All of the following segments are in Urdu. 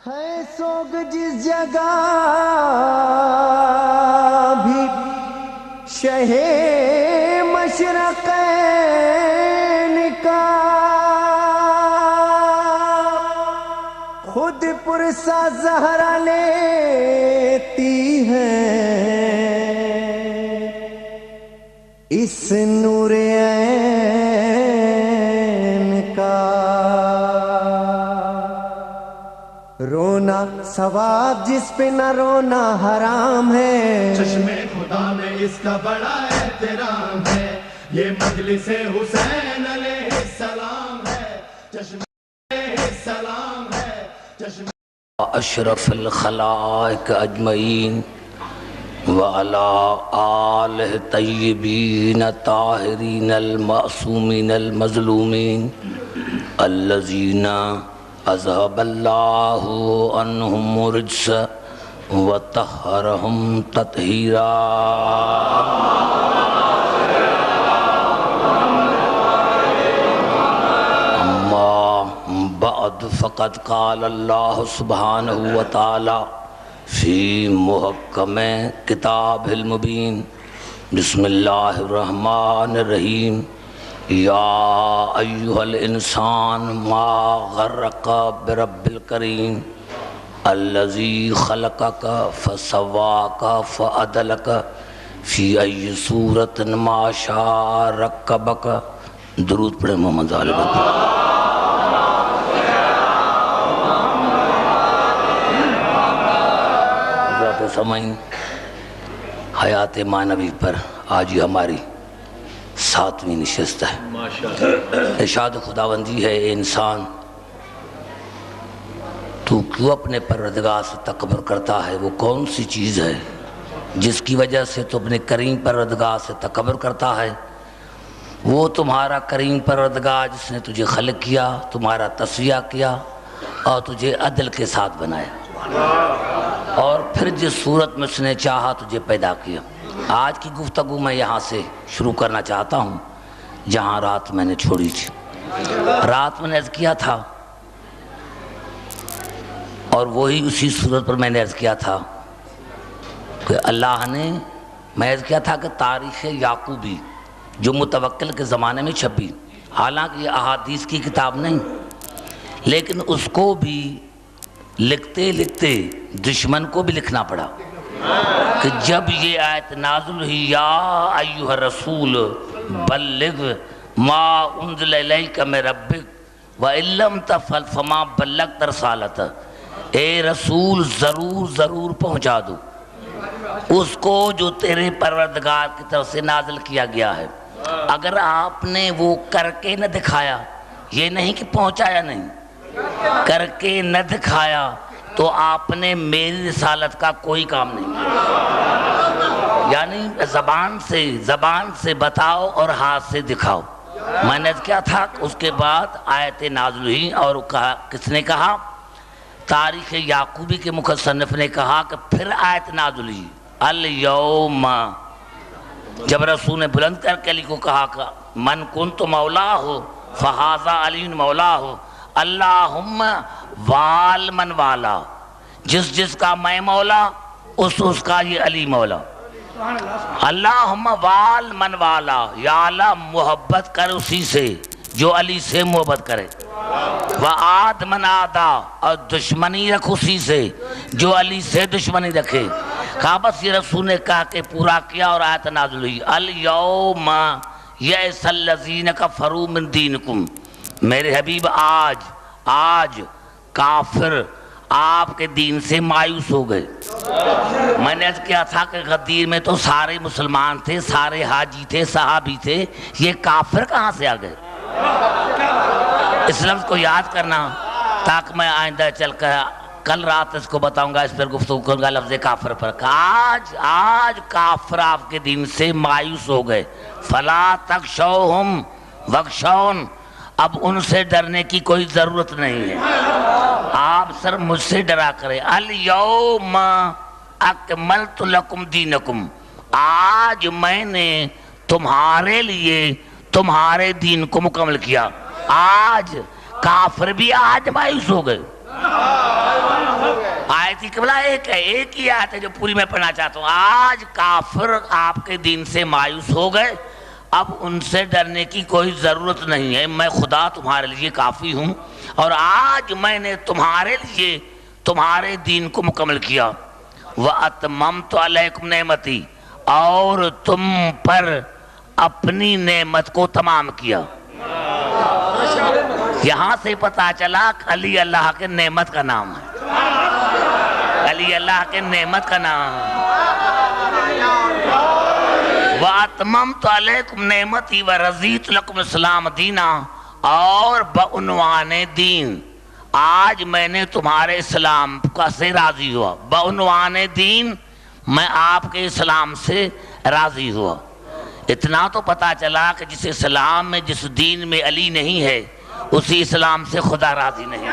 ہے سوگ جس جگہ بھی شہ مشرقین کا، خود پرسا زہرا لیتی ہے اس نور عین کا۔ رونا ثواب جس پہ نہ رونا حرام ہے، چشم خدا میں اس کا بڑا احترام ہے، یہ مجلس حسین علیہ السلام ہے، چشم علیہ السلام ہے، چشم اشرف الخلائق اجمعین وعلی آلہ طیبین طاہرین المعصومین المظلومین الذین اذهب اللہ عنہم الرجس وطہرہم تطہیرا۔ اما بعد فقد قال اللہ سبحانہ وتعالی فی محکم کتاب المبین، بسم اللہ الرحمن الرحیم، یا ایہا الانسان ما غرق برب الکریم الذی خلقک فسواک فعدلک فی ای صورت ما شاء رکبک۔ درود پڑھیں محمد علیہ وسلم۔ سمعین حیات معنوی پر آج ہی ہماری 7ویں نشست ہے۔ ارشاد خداوندی ہے، اے انسان تو کیوں اپنے پروردگار سے تکبر کرتا ہے؟ وہ کون سی چیز ہے جس کی وجہ سے تو اپنے کریم پروردگار سے تکبر کرتا ہے؟ وہ تمہارا کریم پروردگار جس نے تجھے خلق کیا، تمہارا تصفیہ کیا اور تجھے عدل کے ساتھ بنایا، اور پھر جس صورت میں اس نے چاہا تجھے پیدا کیا۔ آج کی گفتگو میں یہاں سے شروع کرنا چاہتا ہوں جہاں رات میں نے چھوڑی تھی۔ رات میں نے عرض کیا تھا، اور وہی اسی صورت پر میں نے عرض کیا تھا کہ اللہ نے، میں عرض کیا تھا کہ تاریخ یعقوبی جو متوکل کے زمانے میں چھپی، حالانکہ یہ احادیث کی کتاب نہیں، لیکن اس کو بھی لکھتے لکھتے دشمن کو بھی لکھنا پڑا کہ جب یہ آیت نازل ہوئی، یا ایھا الرسول بلغ ما انزل الیک من ربک وان لم تفعل فما بلغت رسالتہ۔ اے رسول ضرور ضرور پہنچا دو اس کو جو تیرے پروردگار کی طرف سے نازل کیا گیا ہے۔ اگر آپ نے وہ کر کے نہ دکھایا، یہ نہیں کہ پہنچایا نہیں، کر کے نہ دکھایا تو آپ نے میری رسالت کا کوئی کام نہیں کیا۔ یعنی زبان سے بتاؤ اور ہاتھ سے دکھاؤ۔ میں نے کیا تھا کہ اس کے بعد آیت نازل ہوئی، اور کس نے کہا؟ تاریخ یعقوبی کے مصنف نے کہا کہ پھر آیت نازل ہوئی الیوم، جب رسول نے بلند کر کے علی کو کہا کہ من کنت مولا ہو فہذا علی مولا ہو، اللہم وال من والا، جس کا میں مولا اس کا یہ علی مولا۔ اللہم وال من والا، یا اللہ محبت کر اسی سے جو علی سے محبت کرے، وعاد من عادا، اور دشمنی رکھ اسی سے جو علی سے دشمنی رکھے۔ کہا بس یہ رسول نے کہا کہ پورا کیا، اور آیت نازل ہوئی الیوم یئس الذین کفروا من دینکم۔ میرے حبیب آج کافر آپ کے دین سے مایوس ہو گئے۔ میں نے عرض کیا تھا کہ غدیر میں تو سارے مسلمان تھے، سارے حاجی تھے، صحابی تھے، یہ کافر کہاں سے آ گئے؟ اس لفظ کو یاد کرنا تاکہ میں آئندہ چل کر کل رات اس کو بتاؤں گا، اس پر گفتگو کروں گا لفظ کافر پر۔ آج کافر آپ کے دین سے مایوس ہو گئے۔ فلا تخشوہم واخشون، اب ان سے ڈرنے کی کوئی ضرورت نہیں ہے، آپ صرف مجھ سے ڈرا کریں۔ الیوم اکملت لکم دینکم، آج میں نے تمہارے لیے تمہارے دین کو مکمل کیا۔ آج کافر بھی آج مایوس ہو گئے، آیت قبلہ ایک ہے، ایک ہی آیت ہے جو پوری میں پڑھنا چاہتا ہوں. آج کافر آپ کے دین سے مایوس ہو گئے، اب ان سے ڈرنے کی کوئی ضرورت نہیں ہے. میں خدا تمہارے لیے کافی ہوں، اور آج میں نے تمہارے لیے تمہارے دین کو مکمل کیا. وَأَتْمَمْتُ عَلَيْكُمْ نِعْمَتِي، اور تم پر اپنی نعمت کو تمام کیا. یہاں سے پتا چلا کہ علی اللہ کے نعمت کا نام ہے، علی اللہ کے نعمت کا نام ہے. وَأَتْمَمْتُ عَلَيْكُمْ نِعْمَتِي وَرَضِيتُ لَكُمُ الْإِسْلَامَ دِينًا، اور بعنوان دین آج میں نے تمہارے اسلام کا سے راضی ہوا. بعنوان دین میں آپ کے اسلام سے راضی ہوا. اتنا تو پتا چلا کہ جس اسلام میں، جس دین میں علی نہیں ہے، اسی اسلام سے خدا راضی نہیں.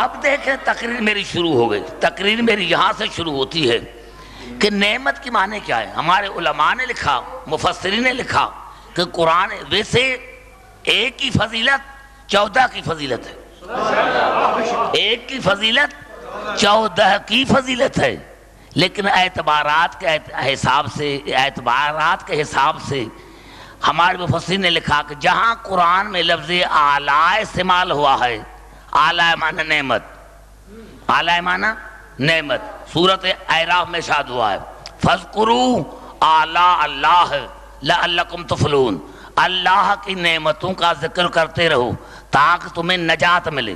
اب دیکھیں تقریر میری شروع ہو گئی. تقریر میری یہاں سے شروع ہوتی ہے کہ نعمت کی معنی کیا ہے. ہمارے علماء نے لکھا، مفسرین نے لکھا کہ قرآن ویسے ایک کی فضیلت 14 کی فضیلت ہے، ایک کی فضیلت 14 کی فضیلت ہے، لیکن اعتبارات کے حساب سے ہمارے مفسرین نے لکھا کہ جہاں قرآن میں لفظ اعلیٰ استعمال ہوا ہے، اعلیٰ معنی نعمت، اعلیٰ معنی نعمت، سورۃ اعراف میں ارشاد ہوا ہے فَاذْكُرُوا آلاء اللہ لعلکم تفلحون، اللہ کی نعمتوں کا ذکر کرتے رہو تاکہ تمہیں نجات ملے.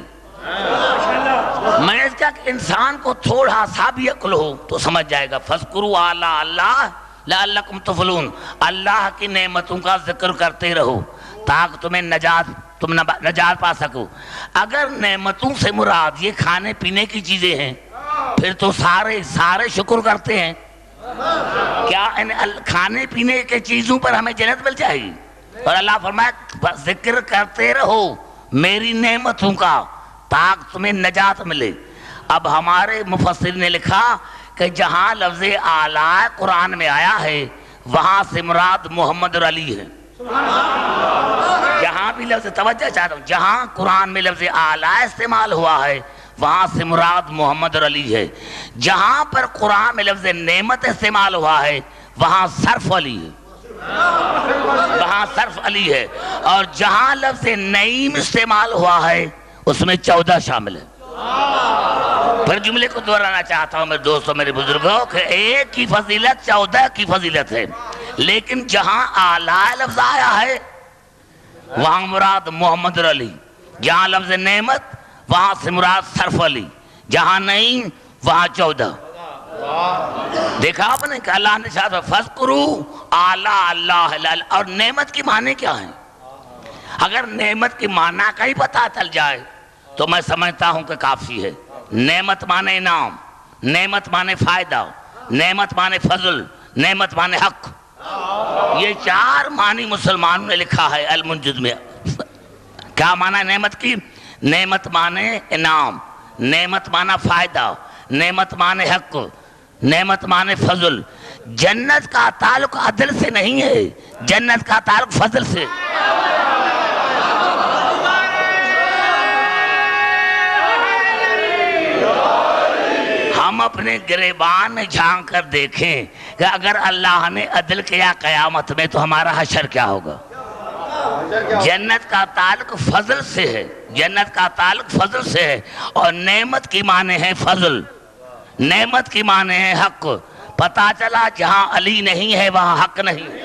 میں نے کہا کہ انسان کو تھوڑا سا بھی عقل ہو تو سمجھ جائے گا فَاذْكُرُوا آلاء اللہ لعلکم تفلحون، اللہ کی نعمتوں کا ذکر کرتے رہو تاکہ تم نجات پا سکو. اگر نعمتوں سے مراد یہ کھانے پینے کی چیزیں ہیں پھر تو سارے شکر کرتے ہیں. کیا ان کھانے پینے کے چیزوں پر ہمیں جنت مل جائے گی؟ اور اللہ فرمایا ذکر کرتے رہو میری نعمتوں کا تاکہ تمہیں نجات ملے. اب ہمارے مفسر نے لکھا کہ جہاں لفظ اعلیٰ قرآن میں آیا ہے وہاں سے مراد محمد اور علی ہے. جہاں بھی لفظ توجہ چاہتا ہوں، جہاں قرآن میں لفظ اعلیٰ استعمال ہوا ہے وہاں سے مراد محمد اور علی ہے. جہاں پر قرآن میں لفظ نعمت استعمال ہوا ہے وہاں صرف علی ہے، وہاں صرف علی ہے. اور جہاں لفظ نعیم استعمال ہوا ہے اس میں 14 شامل ہے. پھر جملے کو دہرانا چاہتا ہوں میرے دوستوں، میرے بزرگوں، کہ ایک کی فضیلت 14 کی فضیلت ہے، لیکن جہاں اعلیٰ لفظ آیا ہے وہاں مراد محمد اور علی. جہاں لفظ نعمت وہاں سے مراد صرف علی، جہاں نعیم وہاں 14. دیکھا آپ نے کہ اللہ نے شاہد فَاذْكُرُوا آلاء اللہ. اور نعمت کی معنی کیا ہے؟ اگر نعمت کی معنی کا ہی پتہ چل جائے تو میں سمجھتا ہوں کہ کافی ہے. نعمت معنی انعام، نعمت معنی فائدہ، نعمت معنی فضل، نعمت معنی حق. یہ 4 معنی مسلمانوں نے لکھا ہے المنجد میں. کیا معنی نعمت کی؟ نعمت معنی انعام، نعمت معنی فائدہ، نعمت معنی حق، نعمت معنی فضل. جنت کا تعلق عدل سے نہیں ہے، جنت کا تعلق فضل سے. ہم اپنے گریبان میں جھانک کر دیکھیں کہ اگر اللہ نے عدل کیا قیامت میں تو ہمارا حشر کیا ہوگا. جنت کا تعلق فضل سے ہے، جنت کا تعلق فضل سے ہے. اور نعمت کی معنی ہے فضل، نعمت کی معنی ہے حق. پتا چلا جہاں علی نہیں ہے وہاں حق نہیں ہے،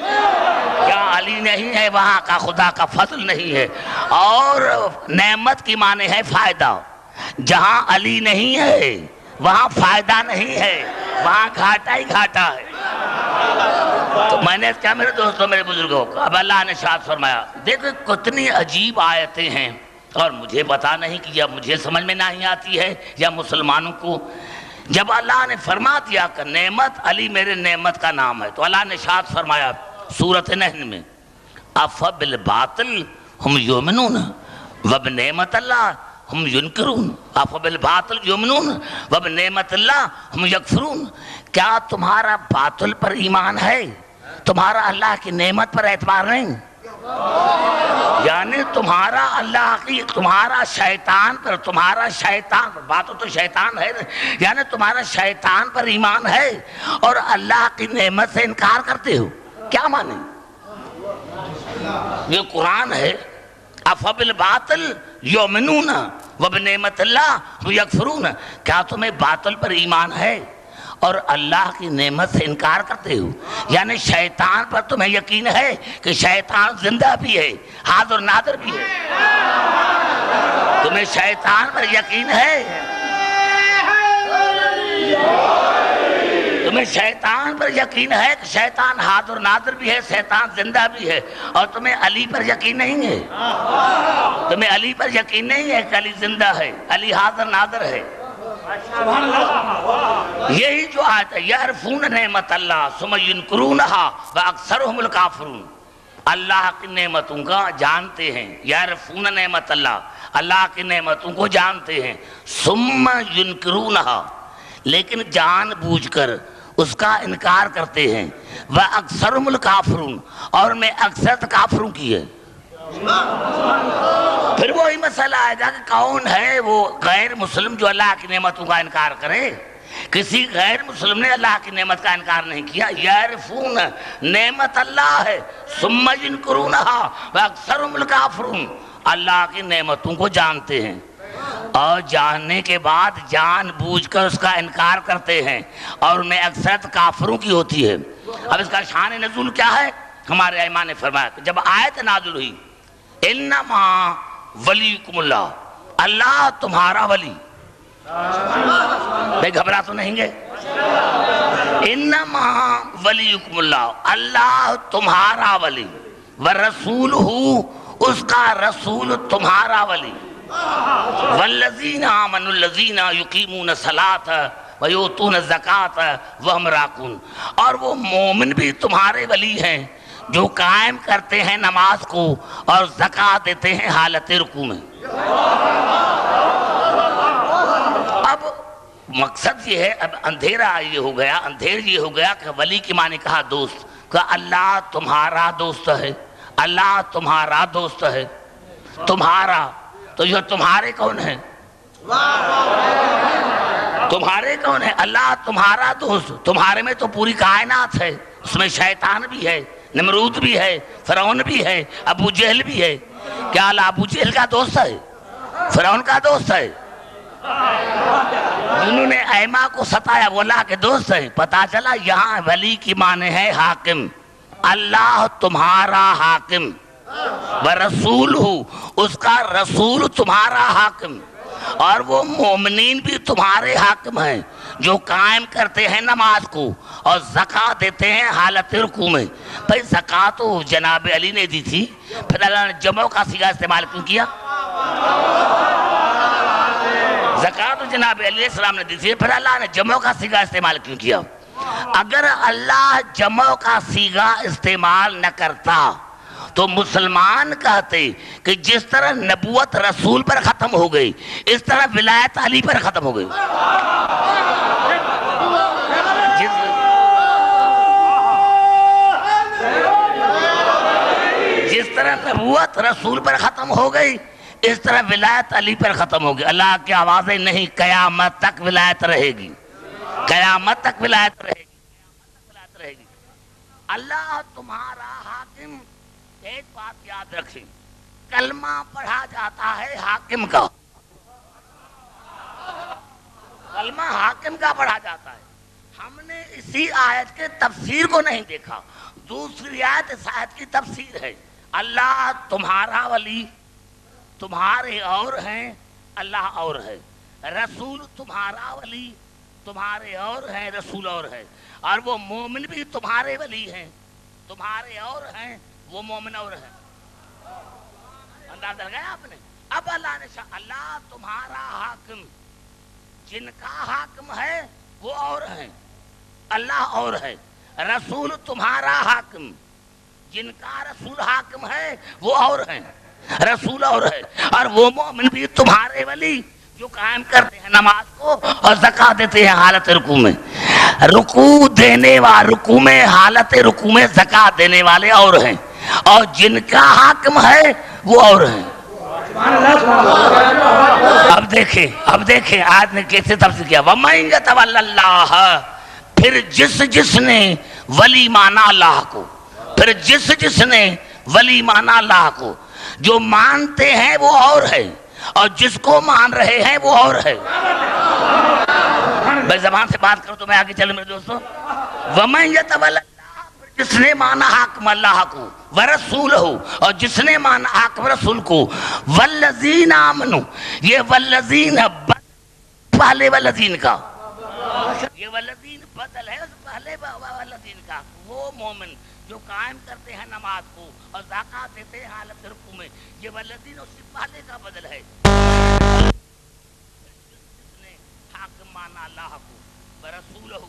جہاں علی نہیں ہے وہاں کا خدا کا فضل نہیں ہے. اور نعمت کی معنی ہے فائدہ. جہاں علی نہیں ہے وہاں فائدہ نہیں ہے، وہاں گھاٹا ہی گھاٹا ہے. تو میں نے کیا میرے دوستوں، میرے بزرگوں کو، اب اللہ نے ارشاد فرمایا. دیکھو کتنی عجیب آیتیں ہیں، اور مجھے پتا نہیں کہ یا مجھے سمجھ میں نہیں آتی ہے یا مسلمانوں کو. جب اللہ نے فرما دیا کہ نعمت علی میرے نعمت کا نام ہے تو اللہ نے ارشاد فرمایا سورۃ نحل میں افبالباطل ہم یؤمنون وبنعمت اللہ ہم ینکرون. افبالباطل یؤمنون وبنعمت اللہ ہم یکفرون. کیا تمہارا باطل پر ایمان ہے، تمہارا اللہ کی نعمت پر اعتبار نہیں؟ یعنی تمہارا اللہ کی تمہارا شیطان پر بات تو شیطان ہے، یعنی تمہارا شیطان پر ایمان ہے اور اللہ کی نعمت سے انکار کرتے ہو، کیا مانے؟ یہ قرآن ہے، افبالباطل یؤمنون وبنعمت اللہ یکفرون، کیا تمہیں باطل پر ایمان ہے اور اللہ کی نعمت سے انکار کرتے ہو؟ یعنی شیطان پر تمہیں یقین ہے کہ شیطان زندہ بھی ہے، حاضر ناظر بھی ہے، تمہیں شیطان پر یقین ہے، تمہیں شیطان پر یقین ہے کہ شیطان حاضر ناظر بھی ہے، شیطان زندہ بھی ہے، اور تمہیں علی پر یقین نہیں ہے، تمہیں علی پر یقین نہیں ہے کہ علی زندہ ہے، علی حاضر ناظر ہے۔ یہی جو آیت ہے یعرفون نعمت اللہ ثم ینکرونہا واکثرہم الکافرون، اللہ کی نعمتوں کا جانتے ہیں، یعرفون نعمت اللہ، اللہ کی نعمتوں کو جانتے ہیں، ثم ینکرونہا، لیکن جان بوجھ کر اس کا انکار کرتے ہیں، واکثرہم الکافرون، اور میں اکثر کافروں کی ہے۔ پھر وہی مسئلہ آئے گا کہ کون ہے وہ غیر مسلم جو اللہ کی نعمتوں کا انکار کرے؟ کسی غیر مسلم نے اللہ کی نعمت کا انکار نہیں کیا۔ یعرفون نعمت اللہ ہے ثم ینکرونہا واکثرہم الکافرون، اللہ کی نعمتوں کو جانتے ہیں اور جاننے کے بعد جان بوجھ کر اس کا انکار کرتے ہیں، اور میں اکثرت کافروں کی ہوتی ہے۔ اب اس کا شان نزول کیا ہے؟ ہمارے ائمہ نے فرمایا کہ جب آیت نازل ہوئی انما ولیکم اللہ، اللہ تمہارا ولی، بھئی گھبرا تو نہیں گے؟ انما ولیکم اللہ، اللہ تمہارا ولی، ورسولہ، اس کا رسول تمہارا ولی، والذین آمنوا الذین یقیمون الصلاۃ ویؤتون الزکاۃ وہم راکعون، اور وہ مومن بھی تمہارے ولی ہیں جو قائم کرتے ہیں نماز کو اور زکوٰۃ دیتے ہیں حالت رکوع میں۔ اب مقصد یہ ہے، اب اندھیرا یہ ہو گیا کہ ولی کی معنی کہا دوست، کہ اللہ تمہارا دوست ہے، اللہ تمہارا دوست ہے، تمہارا، تو یہ تمہارے کون ہیں؟ تمہارے کون ہیں؟ اللہ تمہارا دوست، تمہارے میں تو پوری کائنات ہے، اس میں شیطان بھی ہے، نمرود بھی ہے، فرعون بھی ہے، ابو جہل بھی ہے۔ کیا اللہ ابو جہل کا دوست ہے؟ فرعون کا دوست ہے؟ جنہوں نے ائمہ کو ستایا وہ اللہ کے دوست ہیں۔ پتا چلا یہاں ولی کی معنی ہے حاکم، اللہ تمہارا حاکم، ورسولہ، اس کا رسول تمہارا حاکم، اور وہ مومنین بھی تمہارے حاکم ہیں جو قائم کرتے ہیں نماز کو اور زکوٰۃ دیتے ہیں حالت رکوع میں۔ بھئی زکوٰۃ تو جناب علی نے دی تھی، پھر اللہ نے جمع کا صیغہ استعمال کیوں کیا؟ زکوٰۃ تو جناب علیہ السلام نے دی تھی، پھر اللہ نے جمع کا صیغہ استعمال کیوں کیا؟ اگر اللہ جمع کا صیغہ استعمال نہ کرتا تو مسلمان کہتے کہ جس طرح نبوت رسول پر ختم ہو گئی اس طرح ولایت علی پر ختم ہو گئی۔ جس طرح نبوت رسول پر ختم ہو گئی اس طرح ولایت علی پر ختم ہو گئی۔ اللہ کی آوازیں نہیں، قیامت تک ولایت رہے گی، قیامت تک ولایت رہے گی۔ اللہ تمہارا حاکم، ایک بات یاد رکھیں، کلمہ پڑھا جاتا ہے حاکم کا، کلمہ حاکم کا پڑھا جاتا ہے۔ ہم نے اسی آیت کے تفسیر کو نہیں دیکھا، دوسری آیت اس آیت کی تفسیر ہے، اللہ تمہارا ولی، تمہارے اور ہیں، اللہ اور ہے، رسول تمہارا ولی، تمہارے اور ہیں، رسول اور ہے، اور وہ مومن بھی تمہارے ولی ہیں، تمہارے اور ہیں، وہ مومن اور ہے۔ اندازہ لگایا آپ نے؟ اب اللہ نے اللہ تمہارا حاکم، جن کا حاکم ہے وہ اور ہیں، اللہ اور ہے، رسول تمہارا حاکم، جن کا رسول حاکم ہے وہ اور ہیں، رسول اور ہے، اور وہ مومن بھی تمہارے ولی جو قائم کرتے ہیں نماز کو اور زکوٰۃ دیتے ہیں حالت رکوع میں۔ رکوع دینے والے، رکوع میں، حالت رکوع میں زکوٰۃ دینے والے اور ہیں، اور جن کا حاکم ہے وہ اور ہیں۔ اب دیکھیں آج نے کیسے تفسیر کیا، وَمَن يَتَوَلَّ اللَّهَ، پھر جس نے ولی مانا اللہ کو، پھر جس نے ولی مانا اللہ کو، جو مانتے ہیں وہ اور ہے اور جس کو مان رہے ہیں وہ اور ہے۔ میں زبان سے بات کروں تو میں آگے چلوں میرے دوستوں۔ وَمَن يَتَوَلَّ اللَّهَ، جس نے مانا حاکم اللہ کو وَرَسُولَهُ، اور جس نے مانا حاکم رسول کو، وَالَّذِينَ آمَنُوا، یہ والذین پہلے والذین کا، یہ والذین بدل ہے اس پہلے والذین کا، وہ مومن جو قائم کرتے ہیں نماز کو اور زکات دیتے ہیں حالت رکوع میں، یہ والذین اس سے پہلے کا بدل ہے۔ جس نے حاکم مانا اللہ کو ورسولہ،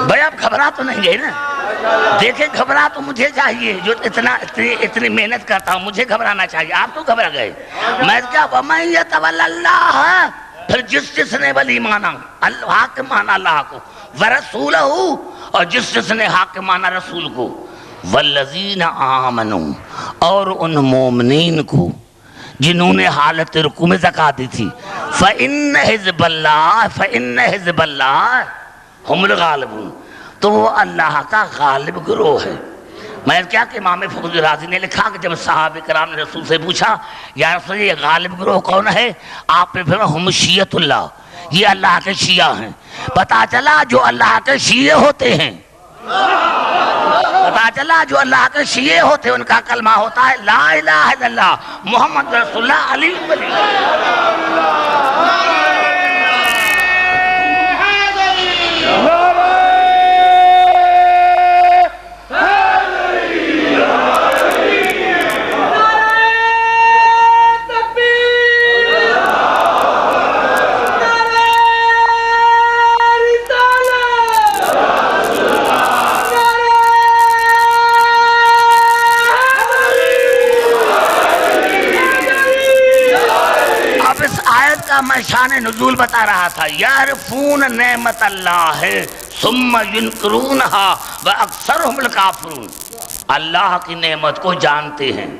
بھائی آپ گھبرا تو نہیں گئے نا؟ دیکھیں گھبرا تو مجھے چاہیے جو اتنی محنت کرتا ہوں، مجھے گھبرانا چاہیے، آپ تو گھبرا گئے۔ میں کیا وَمَن يَتَوَلَّ اللَّهَ، پھر جس نے ولی مانا حاکم مانا اللہ کو وَرَسُولَهُ، اور جس نے حاکم مانا رسول کو، وَالَّذِينَ آمَنُوا، اور ان مومنین کو جنہوں نے حالت رکوع میں زکات دی تھی، فَإِنَّ حِزْبَ اللَّهِ ہم الغالبون، تو وہ اللہ کا غالب گروہ ہے۔ میں کیا کہ امام فخر رازی نے لکھا کہ جب صحابہ کرام نے رسول سے پوچھا یا رسول یہ غالب گروہ کون ہے، آپ نے فرمایا ہم شیعۃ اللہ، یہ اللہ کے شیعہ ہیں۔ پتا چلا جو اللہ کے شیعہ ہوتے ہیں، پتا چلا جو اللہ کے شیعہ ہوتے ہیں ان کا کلمہ ہوتا ہے لا الہ الا اللہ محمد رسول اللہ علی ولی۔ میں شان نزول بتا رہا تھا، یعرفون نعمت اللہ ثم ینکرونہا واکثرہم الکافرون، اللہ کی نعمت کو جانتے ہیں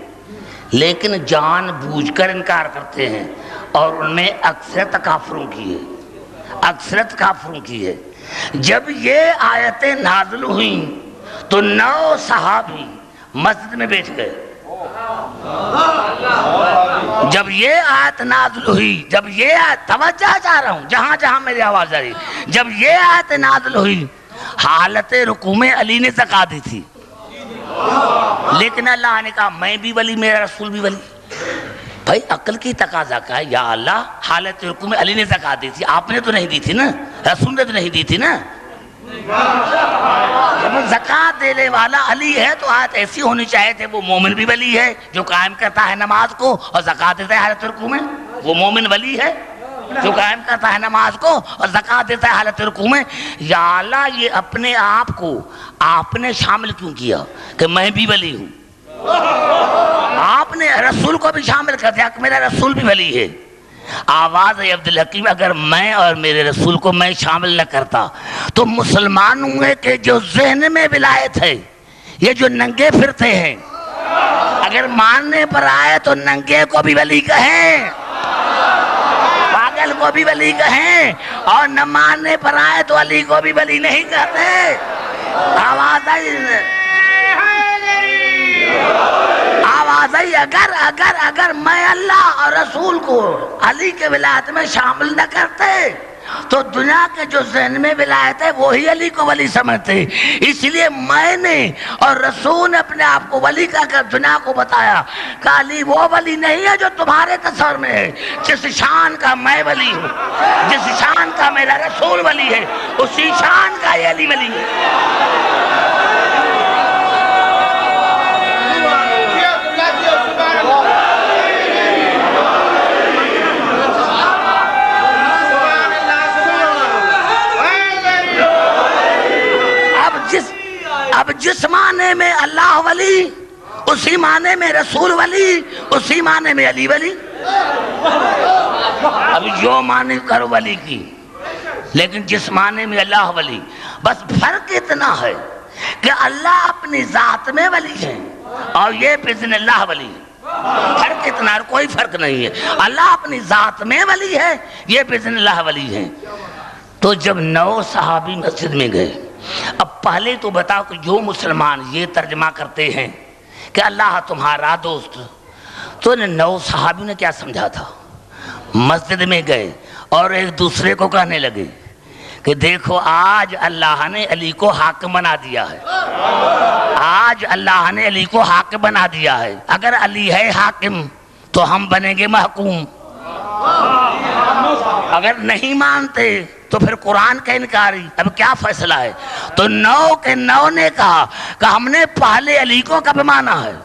لیکن جان بوجھ کر انکار کرتے ہیں، اور ان میں اکثرت کافروں کی ہے، اکثرت کافروں کی ہے۔ جب یہ آیتیں نازل ہوئیں تو 9 صحابی مسجد میں بیٹھ گئے۔ جب یہ آیت نازل ہوئی، جب یہ آیت، توجہ چاہ رہا ہوں جہاں جہاں میری آواز آ رہی، جب یہ آیت نازل ہوئی حالت رکوع میں علی نے زکات دی تھی، لیکن اللہ نے کہا میں بھی ولی، میرا رسول بھی ولی۔ بھائی عقل کی تقاضا کا ہے، یا اللہ حالت رکوع میں علی نے زکات دی تھی، آپ نے تو نہیں دی تھی نا، رسول نے تو نہیں دی تھی نا، جب زکات دینے والا علی ہے تو آیت ایسی ہونی چاہیے تھے وہ مومن بھی ولی ہے جو قائم کرتا ہے نماز کو اور زکات دیتا ہے حالت رکوع میں، وہ مومن ولی ہے جو قائم کرتا ہے نماز کو اور زکات دیتا ہے حالت رکوع میں۔ یا اللہ یہ اپنے آپ کو آپ نے شامل کیوں کیا کہ میں بھی ولی ہوں؟ آپ نے رسول کو بھی شامل کر دیا کہ میرا رسول بھی ولی ہے۔ آواز ہے عبدالحکیم، اگر میں اور میرے رسول کو میں شامل نہ کرتا تو مسلمانوں کے جو ذہن میں ولایت ہے، یہ جو ننگے پھرتے ہیں، اگر ماننے پر آئے تو ننگے کو بھی ولی کہیں، پاگل کو بھی ولی کہیں، اور نہ ماننے پر آئے تو علی کو بھی ولی نہیں کہتے۔ آواز آئی اگر میں اللہ اور رسول کو علی کے ولایت میں شامل نہ کرتے تو دنیا کے جو ذہن میں ولایت ہے وہی علی کو ولی سمجھتے، اس لیے میں نے اور رسول نے اپنے آپ کو ولی کہا کر دنیا کو بتایا کہ علی وہ ولی نہیں ہے جو تمہارے تصور میں ہے، جس شان کا میں ولی ہوں، جس شان کا میرا رسول ولی ہے، اسی شان کا یہ علی ولی ہے۔ اب جس معنی میں اللہ ولی، اسی معنی میں رسول ولی، اسی معنی میں علی ولی، اب جو معنی کرو ولی کی، لیکن جس معنی میں اللہ ولی، بس فرق اتنا ہے کہ اللہ اپنی ذات میں ولی ہے اور یہ بإذن اللہ ولی ہے، فرق اتنا ہے، کوئی فرق نہیں ہے، اللہ اپنی ذات میں ولی ہے، یہ بإذن اللہ ولی ہے۔ تو جب 9 صحابی مسجد میں گئے، اب پہلے تو بتاؤ کہ جو مسلمان یہ ترجمہ کرتے ہیں کہ اللہ تمہارا دوست، تو 9 صحابیوں نے کیا سمجھا تھا؟ مسجد میں گئے اور ایک دوسرے کو کہنے لگے کہ دیکھو آج اللہ نے علی کو حاکم بنا دیا ہے، آج اللہ نے علی کو حاکم بنا دیا ہے، اگر علی ہے حاکم تو ہم بنیں گے محکوم، اگر نہیں مانتے تو پھر قرآن کا انکاری، اب کیا فیصلہ ہے؟ تو 9 کے 9 نے کہا کہ ہم نے پہلے علی کو کب مانا ہے،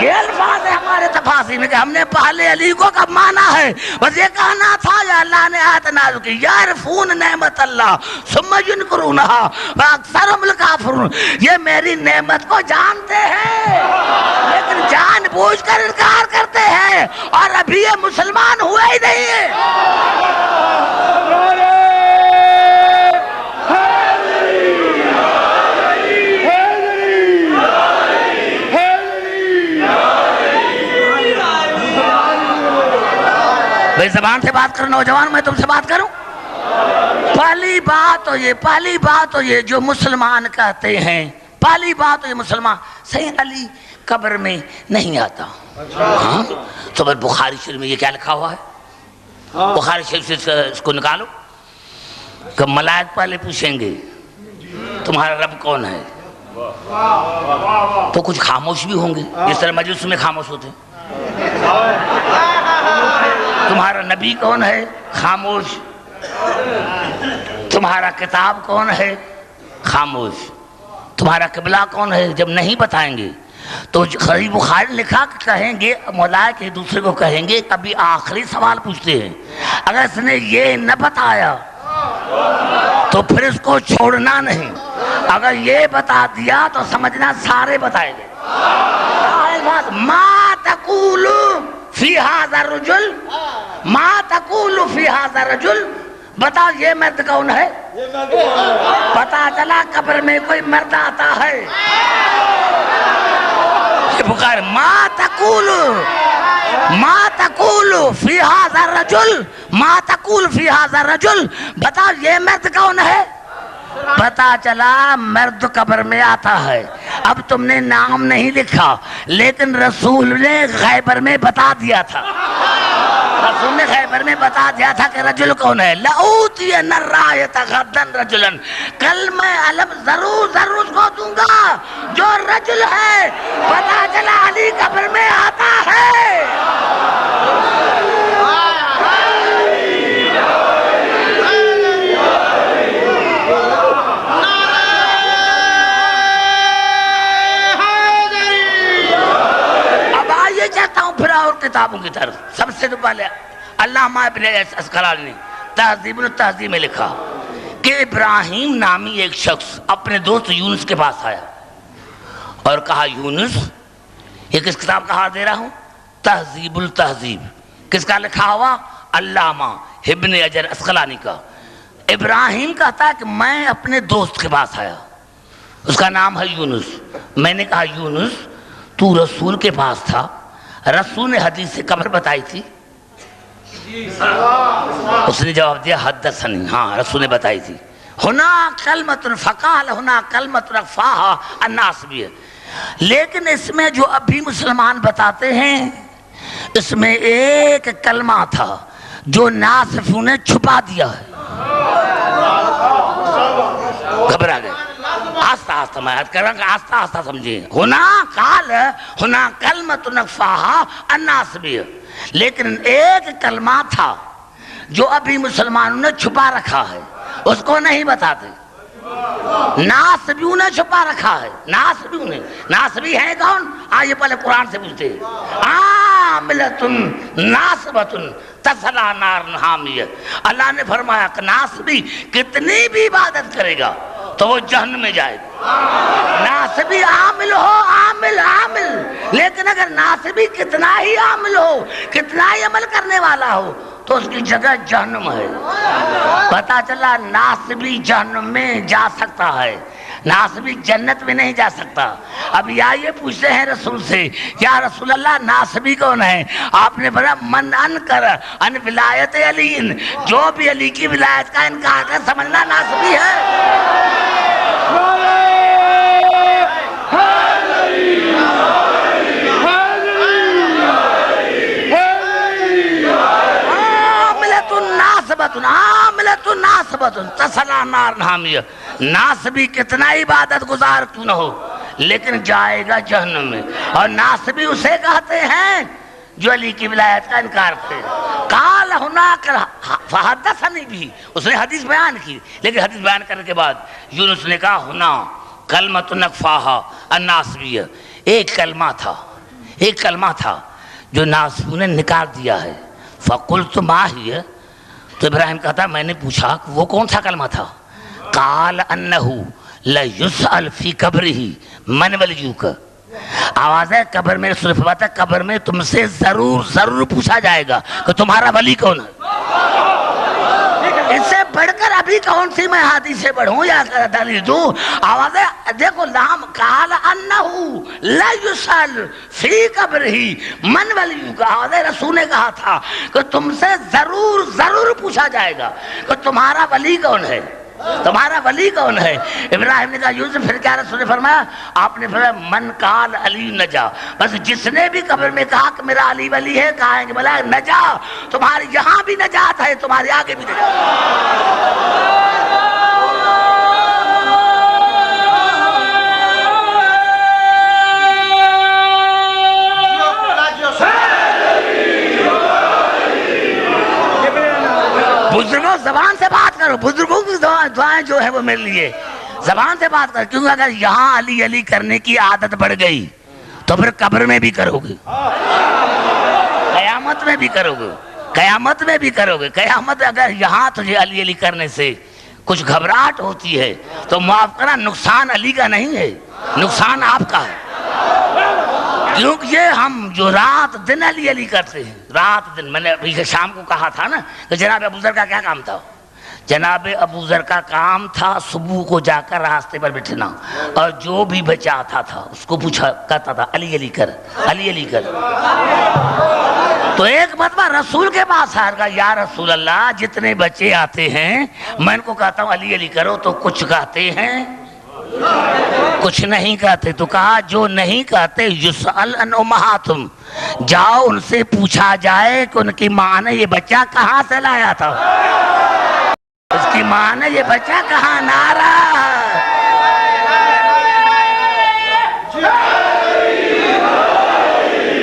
یہ الفاظ ہے ہمارے تفاسیر میں کہ ہم نے پہلے علی کو کب مانا ہے، بس یہ کہنا تھا یا اللہ نے آیت نازل کی یعرفون نعمت اللہ ثم ینکرونہا واکثرهم الکافرون، یہ میری نعمت کو جانتے ہیں لیکن جان بوجھ کر انکار کرتے ہیں، اور ابھی یہ مسلمان ہوئے ہی نہیں ہیں۔ بھئی زبان سے بات کرو نوجوان، میں تم سے بات کروں؟ پہلی بات تو یہ جو مسلمان کہتے ہیں، پہلی بات تو یہ مسلمان صحیح علی قبر میں نہیں آتا، ہاں تو بخاری شریف میں یہ کیا لکھا ہوا ہے؟ بخاری شریف سے اس کو نکالو کہ ملائک پہلے پوچھیں گے تمہارا رب کون ہے، تو کچھ خاموش بھی ہوں گے جس طرح مجلس میں خاموش ہوتے ہیں، تمہارا نبی کون ہے، خاموش، تمہارا کتاب کون ہے، خاموش، تمہارا قبلہ کون ہے، جب نہیں بتائیں گے تو صحیح بخاری لکھا کہ کہیں گے ملائک ایک دوسرے کو کہیں گے ابھی آخری سوال پوچھتے ہیں، اگر اس نے یہ نہ بتایا تو پھر اس کو چھوڑنا نہیں، اگر یہ بتا دیا تو سمجھنا سارے بتائے گے۔ ما تقول فی ھذا الرجل، ما تقول فی ھذا الرجل، بتا یہ مرد کون ہے، پتا چلا قبر میں کوئی مرد آتا ہے، یہ بخاری ما تقول فی ھذا الرجل، ما تقول فی ھذا الرجل، بتا یہ مرد کون ہے، پتا چلا مرد قبر میں آتا ہے، اب تم نے نام نہیں لکھا لیکن رسول نے خیبر میں بتا دیا تھا، رسول نے خیبر میں بتا دیا تھا کہ رجل کون ہے، لَأُوتِيَنَّ الرَّایَةَ غَدًّا رَجُلًا، کل میں علم ضرور اس کو دوں گا جو رجل ہے، پتا چلا علی قبر میں آتا ہے۔ کتابوں کی طرف سب سے پہلے علامہ ابن عسقلانی نے تہذیب التہذیب میں لکھا کہ ابراہیم نامی ایک شخص اپنے دوست یونس کے پاس آیا اور کہا یونس، یہ کس کتاب کا ہاتھ دے رہا ہوں؟ تہذیب التہذیب، کس کا لکھا ہوا؟ علامہ ابن حجر عسقلانی کا۔ ابراہیم کہتا ہے کہ میں اپنے دوست کے پاس آیا، اس کا نام ہے یونس، میں نے کہا یونس تو رسول کے پاس تھا، رسول نے حدیث سے قبر بتائی تھی؟ اس نے جواب دیا حدثنی، ہاں رسول نے بتائی تھی۔ ہنا کلمۃ فقال ہنا کلمۃ رفاہا الناس بھی ہے، لیکن اس میں جو ابھی مسلمان بتاتے ہیں اس میں ایک کلمہ تھا جو ناصفوں نے چھپا دیا ہے۔ گھبرا گئے، آستہ میں عرض کر رہا ہوں کہ آستہ سمجھیں۔ ہونا کلمۃ نفاہا الناس بھی، لیکن ایک کلمہ تھا جو ابھی مسلمانوں نے چھپا رکھا ہے، اس کو نہیں بتاتے، ناسبیوں نے چھپا رکھا ہے۔ ناسبی ہیں کون؟ آئیے پہلے قرآن سے پوچھتے ہیں۔ عاملۃ ناصبۃ تصلی نارا حامیہ، اللہ نے فرمایا کہ ناسبی کتنی بھی عبادت کرے گا تو وہ جہنم میں جائے گا۔ ناسبی عامل ہو، عامل لیکن اگر ناسبی کتنا ہی عامل ہو، کتنا ہی عمل کرنے والا ہو، تو اس کی جگہ جہنم ہے۔ پتا چلا ناسبی جہنم میں جا سکتا ہے، ناسبی جنت میں نہیں جا سکتا۔ اب یہ پوچھتے ہیں رسول سے، یا رسول اللہ ناسبی کون ہے؟ آپ نے فرمایا من انکر ان ولایت علی، جو بھی علی کی ولایت کا انکار کر سمجھنا ناسبی ہے۔ عاملۃ ناصبۃ تصلی نار حامیہ، ناسبی کتنا عبادت گزار کیوں نہ ہو لیکن جائے گا جہنم میں۔ اور ناسبی اسے کہتے ہیں جو علی کی ولایت کا انکار کرے۔ قال ہناک فحدثنی بھی، اس نے حدیث بیان کی، لیکن حدیث بیان کرنے کے بعد یونس نے کہا ہونا کلمۃ نکفاہا الناسبیہ، ایک کلمہ تھا جو ناسبی نے نکال دیا ہے۔ فقلت ما ہی، تو ابراہیم کہتا میں نے پوچھا کہ وہ کون سا کلمہ تھا؟ قال انہ لیسأل فی قبرہ من ولیک، آواز ہے قبر میں، رسول فرماتا ہے قبر میں تم سے ضرور پوچھا جائے گا کہ تمہارا ولی کون ہے۔ اس سے بڑھ کر ابھی کون سی میں حدیث سے بڑھوں یا دلیل دوں؟ آواز ہے دیکھو لام قال انہ لیسأل فی قبرہ من ولیک، آواز ہے رسول نے کہا تھا کہ تم سے ضرور پوچھا جائے گا کہ تمہارا ولی کون ہے، تمہارا ولی کون ہے؟ ابراہیم نے کہا یوسف پھر کیا؟ رسول نے فرمایا، آپ نے فرمایا من قال علی نجا، بس جس نے بھی قبر میں کہا کہ میرا علی ولی ہے، کہیں گے بلا نجا، تمہاری یہاں بھی نجات ہے، تمہاری آگے بھی نجات ہے۔ بزرگوں زبان سے بات کرو، بزرگوں کی دعائیں جو ہے وہ میرے لیے زبان سے بات کرو، کیونکہ اگر یہاں علی کرنے کی عادت بڑھ گئی تو پھر قبر میں بھی کرو گے، قیامت میں بھی کرو گے، قیامت اگر یہاں تجھے علی کرنے سے کچھ گھبراہٹ ہوتی ہے تو معاف کرنا، نقصان علی کا نہیں ہے، نقصان آپ کا ہے۔ کیونکہ یہ ہم جو رات دن علی کرتے ہیں، رات دن، میں نے ابھی شام کو کہا تھا نا کہ جناب ابو ذر کا کیا کام تھا؟ جناب ابو ذر کا کام تھا صبح کو جا کر راستے پر بیٹھنا اور جو بھی بچہ آتا تھا اس کو پوچھا کہتا تھا علی کر۔ تو ایک مرتبہ رسول کے پاس آ گیا، یا رسول اللہ جتنے بچے آتے ہیں میں ان کو کہتا ہوں علی کرو تو کچھ کہتے ہیں کچھ نہیں کہتے، تو کہا جو نہیں کہتے یسأل عن امہاتہم، جاؤ ان سے پوچھا جائے کہ ان کی ماں نے یہ بچہ کہاں سے لایا تھا، اس کی ماں نے یہ بچہ کہاں نارا،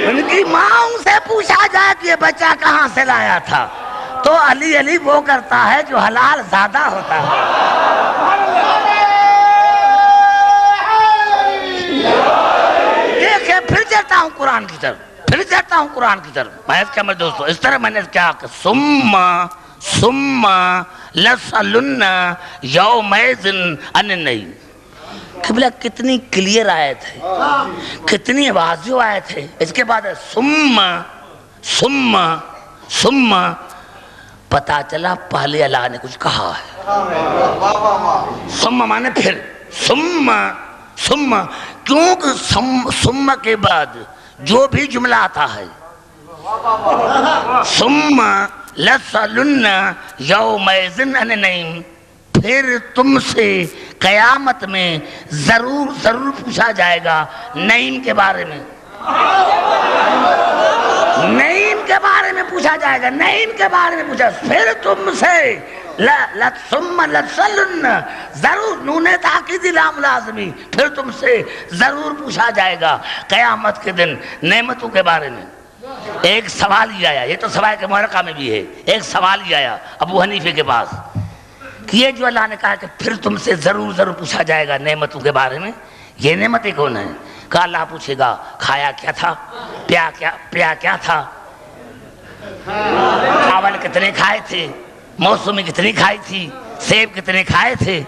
ان کی ماں سے پوچھا جائے کہ یہ بچہ کہاں سے لایا تھا، تو علی وہ کرتا ہے جو حلال زیادہ ہوتا ہے۔ پھر چلتا ہوں قرآن کی طرف، میں کیا میرے دوستو اس طرح میں نے کیا کہ ثم لسألن یومئذ عن النعیم، قبلہ کتنی کلیئر آیت ہے، کتنی واضح آیت ہے۔ اس کے بعد ثم پتا چلا پہلے اللہ نے کچھ کہا ہے، ثم مانے پھر، ثم کیونکہ ثم کے بعد جو بھی جملہ آتا ہے، ثم لسألن یومئذ عن النعیم، پھر تم سے قیامت میں ضرور پوچھا جائے گا نعیم کے بارے میں، نعیم کے بارے میں پوچھا جائے گا، نعیم کے بارے میں پوچھا، پھر تم سے ثم لسألن، ضرور نون تاکید لام لازمی، پھر تم سے ضرور پوچھا جائے گا قیامت کے دن نعمتوں کے بارے میں۔ ایک سوال ہی آیا، یہ تو سوال کے محرقہ میں بھی ہے، ایک سوال ہی آیا ابو حنیفے کے پاس کہ یہ جو اللہ نے کہا کہ پھر تم سے ضرور پوچھا جائے گا نعمتوں کے بارے میں، یہ نعمتیں کون ہیں؟ کہا اللہ پوچھے گا کھایا کیا تھا، پیا کیا تھا، چاول کتنے کھائے تھے، موسمی کتنی کھائی تھی، سیب کتنے کھائے تھے،